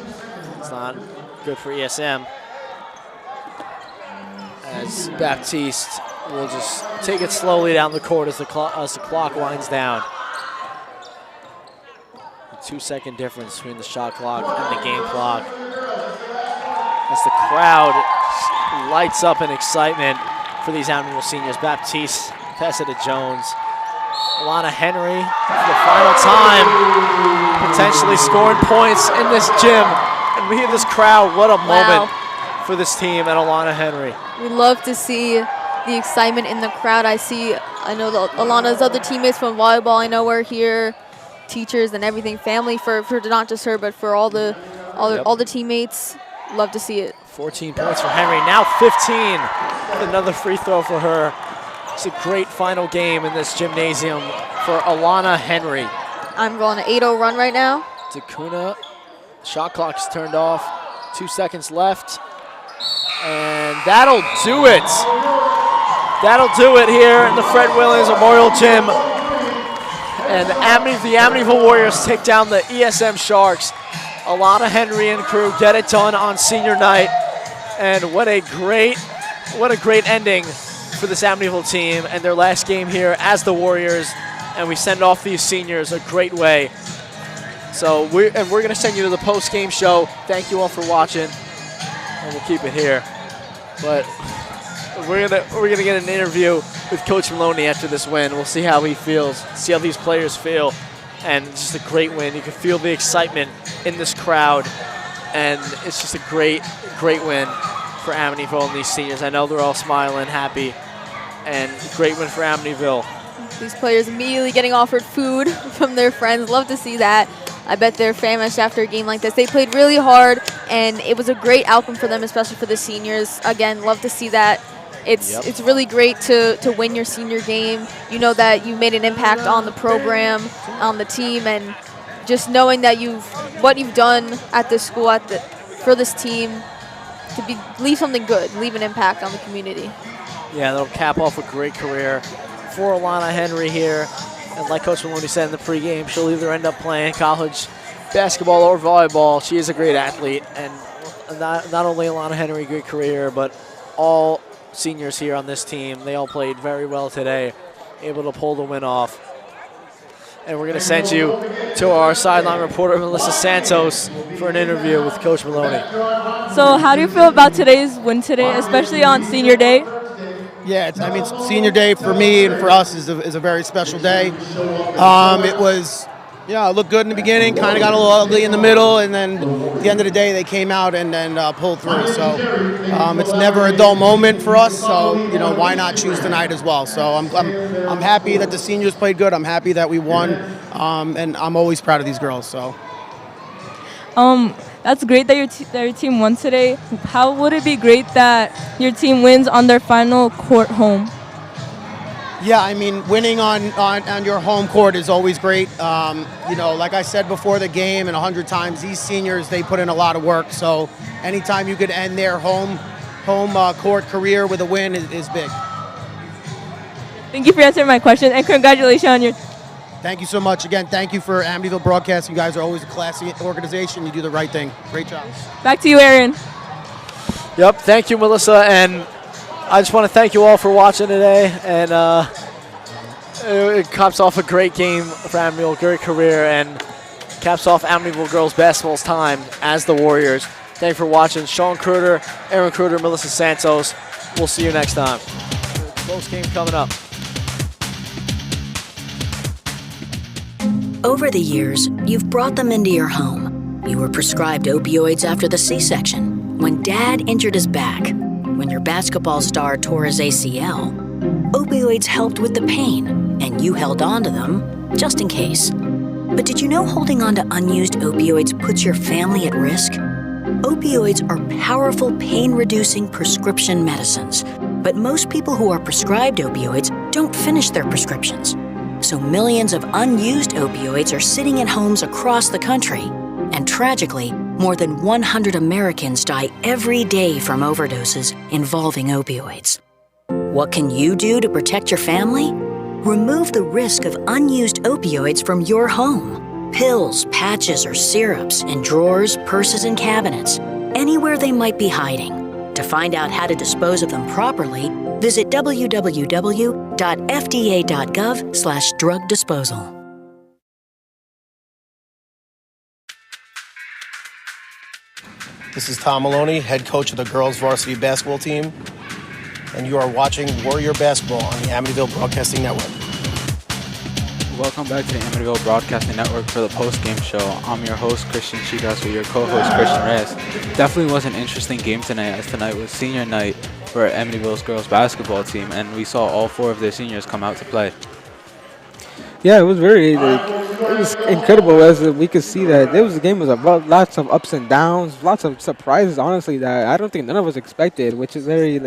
it's not good for ESM. As Baptiste will just take it slowly down the court as the clock winds down. A 2-second difference between the shot clock and the game clock. As the crowd lights up in excitement for these Amityville seniors. Baptiste pass it to Jones. Alana Henry for the final time, potentially scoring points in this gym. And we hear this crowd, what a moment for this team and Alana Henry. We love to see the excitement in the crowd. I know Alana's other teammates from volleyball I know are here, teachers and everything, family for not just her, but for all the teammates. Love to see it. 14 points for Henry, now 15. Another free throw for her. It's a great final game in this gymnasium for Alana Henry. I'm going an 8-0 run right now. Takuna, shot clock's turned off. 2 seconds left. And that'll do it. That'll do it here in the Fred Williams Memorial Gym. And the Amityville Warriors take down the ESM Sharks. Alana Henry and crew get it done on senior night. And what a great ending for this Amityville team and their last game here as the Warriors. And we send off these seniors a great way. So we're going to send you to the post-game show. Thank you all for watching, and we'll keep it here. But we're gonna get an interview with Coach Maloney after this win. We'll see how he feels, see how these players feel, and just a great win. You can feel the excitement in this crowd, and it's just a great win for Amityville and these seniors. I know they're all smiling, happy, and great win for Amityville. These players immediately getting offered food from their friends. Love to see that. I bet they're famished after a game like this. They played really hard, and it was a great outcome for them, especially for the seniors. Again, love to see that. It's really great to win your senior game. You know that you made an impact on the program, on the team, and just knowing that what you've done at this school for this team to leave something good, leave an impact on the community. Yeah, that'll cap off a great career for Alana Henry here. And like Coach Maloney said in the pregame, she'll either end up playing college basketball or volleyball. She is a great athlete, and not only Alana Henry, great career, but all seniors here on this team, they all played very well today, able to pull the win off. And we're going to send you to our sideline reporter, Melissa Santos, for an interview with Coach Maloney. So how do you feel about today's win today, especially on senior day? Yeah, senior day for me and for us is a very special day. It was, it looked good in the beginning, kind of got a little ugly in the middle, and then at the end of the day, they came out and then pulled through. So it's never a dull moment for us. So why not choose tonight as well? So I'm happy that the seniors played good. I'm happy that we won, and I'm always proud of these girls. So. That's great that your team won today. How would it be great that your team wins on their final court home? Yeah, winning on your home court is always great. Like I said before the game and 100 times, these seniors, they put in a lot of work. So anytime you could end their home court career with a win is big. Thank you for answering my question, and congratulations on your... Thank you so much. Again, thank you for Amityville Broadcasting. You guys are always a classy organization. You do the right thing. Great job. Back to you, Aaron. Yep, thank you, Melissa. And I just want to thank you all for watching today. And it caps off a great game for Amityville, great career, and caps off Amityville girls basketball's time as the Warriors. Thank you for watching. Sean Kruger, Aaron Kruger, Melissa Santos. We'll see you next time. Close game coming up. Over the years, you've brought them into your home. You were prescribed opioids after the C-section, when Dad injured his back, when your basketball star tore his ACL. Opioids helped with the pain, and you held on to them just in case. But did you know holding on to unused opioids puts your family at risk? Opioids are powerful pain-reducing prescription medicines, but most people who are prescribed opioids don't finish their prescriptions. So millions of unused opioids are sitting in homes across the country. And tragically, more than 100 Americans die every day from overdoses involving opioids. What can you do to protect your family? Remove the risk of unused opioids from your home. Pills, patches, or syrups in drawers, purses, and cabinets, anywhere they might be hiding. To find out how to dispose of them properly, visit www.fda.gov/drug disposal. This is Tom Maloney, head coach of the girls varsity basketball team, and you are watching Warrior Basketball on the Amityville Broadcasting Network. Welcome back to the Amityville Broadcasting Network for the post-game show. I'm your host, Christian Chicas, with your co-host, Christian Reyes. Definitely was an interesting game tonight, as tonight was senior night for Amityville's girls basketball team, and we saw all 4 of their seniors come out to play. Yeah, it was it was incredible as we could see that the game was about lots of ups and downs, lots of surprises, honestly, that I don't think none of us expected, which is very,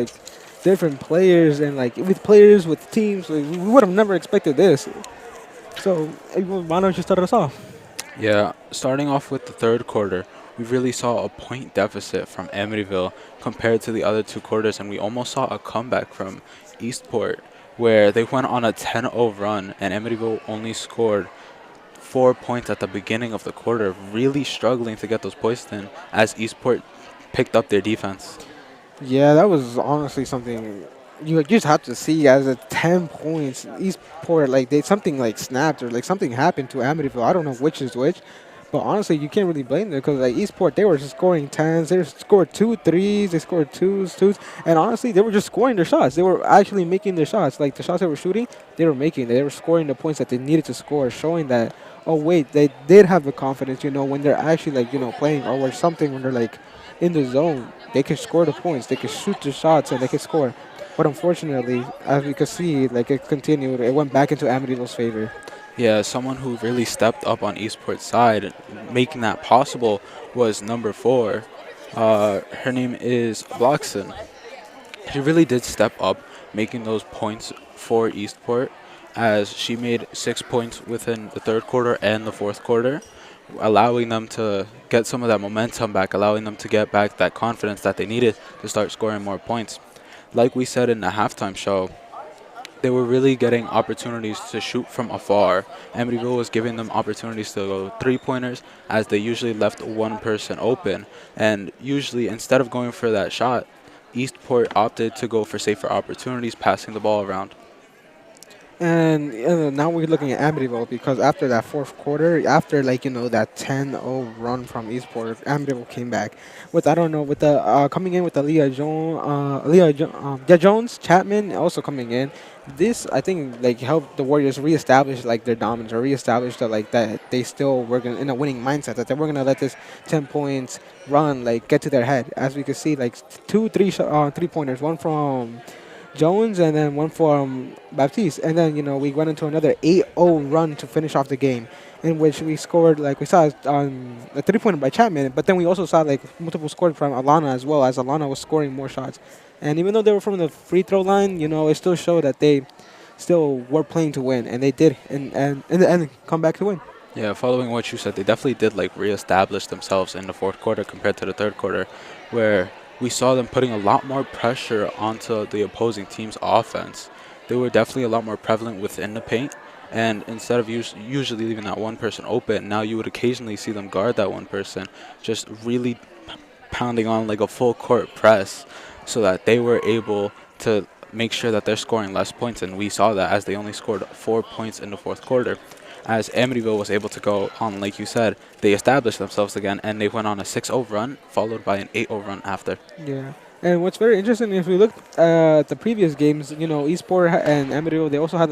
different players and like with players with teams. Like, we would have never expected this. So why don't you start us off? Yeah, starting off with the third quarter, we really saw a point deficit from Amityville compared to the other two quarters, and we almost saw a comeback from Eastport where they went on a 10-0 run, and Amityville only scored 4 points at the beginning of the quarter, really struggling to get those points in as Eastport picked up their defense. Yeah, that was honestly something you just have to see as a 10 points. Eastport, like something like snapped or like something happened to Amityville. I don't know which is which, but honestly, you can't really blame them because like Eastport, they were just scoring 10s. They scored 2 threes. They scored twos, and honestly, they were just scoring their shots. They were actually making their shots. Like the shots they were shooting, they were making. They were scoring the points that they needed to score, showing that oh wait, they did have the confidence. When they're actually like playing or something when they're like in the zone, they can score the points. They can shoot the shots and they can score. But unfortunately, as we could see, like it continued, it went back into Amityville's favor. Yeah, someone who really stepped up on Eastport's side, making that possible, was number 4. Her name is Bloxon. She really did step up, making those points for Eastport, as she made 6 points within the third quarter and the fourth quarter, allowing them to get some of that momentum back, allowing them to get back that confidence that they needed to start scoring more points. Like we said in the halftime show, they were really getting opportunities to shoot from afar. Amityville was giving them opportunities to go three-pointers, as they usually left one person open. And usually, instead of going for that shot, Eastport opted to go for safer opportunities, passing the ball around. And now we're looking at Amityville because after that fourth quarter, after that 10-0 run from Eastport, Amityville came back with the coming in with the Jones, Chapman also coming in. This I think helped the Warriors reestablish their dominance or reestablish that they still were in a winning mindset, that they were gonna let this 10 points run get to their head. As we could see, 2 3-pointers, one from Jones and then one from Baptiste, and then we went into another 8-0 run to finish off the game, in which we scored we saw a 3-pointer by Chapman, but then we also saw multiple scores from Alana as well, as Alana was scoring more shots. And even though they were from the free throw line, it still showed that they still were playing to win, and they did and in the end come back to win. Yeah, following what you said, they definitely did reestablish themselves in the fourth quarter compared to the third quarter, where we saw them putting a lot more pressure onto the opposing team's offense. They were definitely a lot more prevalent within the paint, and instead of usually leaving that one person open, now you would occasionally see them guard that one person, just really pounding on a full court press so that they were able to make sure that they're scoring less points, and we saw that as they only scored 4 points in the fourth quarter. As Amityville was able to go on, like you said, they established themselves again, and they went on a 6-0 run, followed by an 8-0 run after. Yeah. And what's very interesting, if we look at the previous games, Eastport and Amityville, they also had,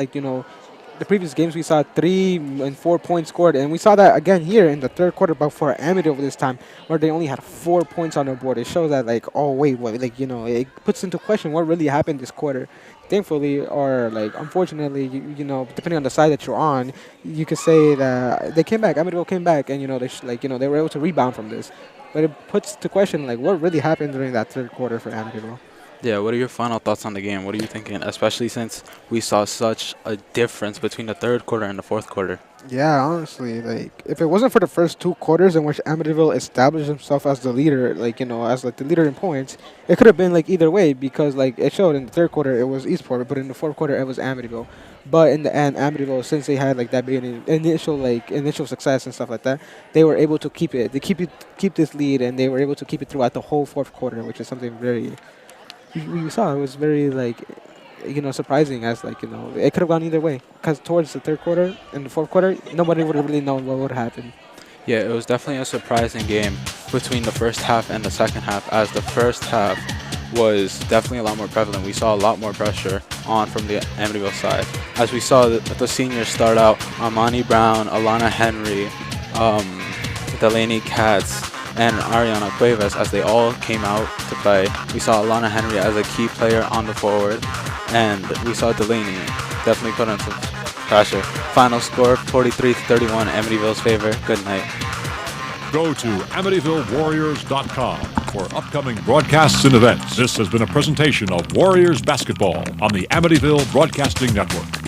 the previous games we saw 3 and 4 points scored, and we saw that again here in the third quarter, but for Amityville this time, where they only had 4 points on the board. It shows that, oh, wait, what, it puts into question what really happened this quarter. Thankfully, or unfortunately, depending on the side that you're on, you could say that they came back. Amityville came back, and they were able to rebound from this. But it puts to question what really happened during that third quarter for Amityville. Yeah, what are your final thoughts on the game? What are you thinking, especially since we saw such a difference between the third quarter and the fourth quarter? Yeah, honestly, if it wasn't for the first 2 quarters in which Amityville established himself as the leader, as the leader in points, it could have been either way, because it showed in the third quarter it was Eastport, but in the fourth quarter it was Amityville. But in the end, Amityville, since they had that big initial success and stuff like that, they were able to keep it. They keep this lead, and they were able to keep it throughout the whole fourth quarter, which is something very we saw. It was very surprising, as it could have gone either way, because towards the third quarter and the fourth quarter, nobody would have really known what would happen. Yeah, it was definitely a surprising game between the first half and the second half, as the first half was definitely a lot more prevalent. We saw a lot more pressure on from the Amityville side, as we saw the seniors start out: Armani Brown, Alana Henry, Delaney Katz, and Ariana Cuevas, as they all came out to play. We saw Alana Henry as a key player on the forward, and we saw Delaney definitely put on some pressure. Final score, 43-31, Amityville's favor. Good night. Go to AmityvilleWarriors.com for upcoming broadcasts and events. This has been a presentation of Warriors Basketball on the Amityville Broadcasting Network.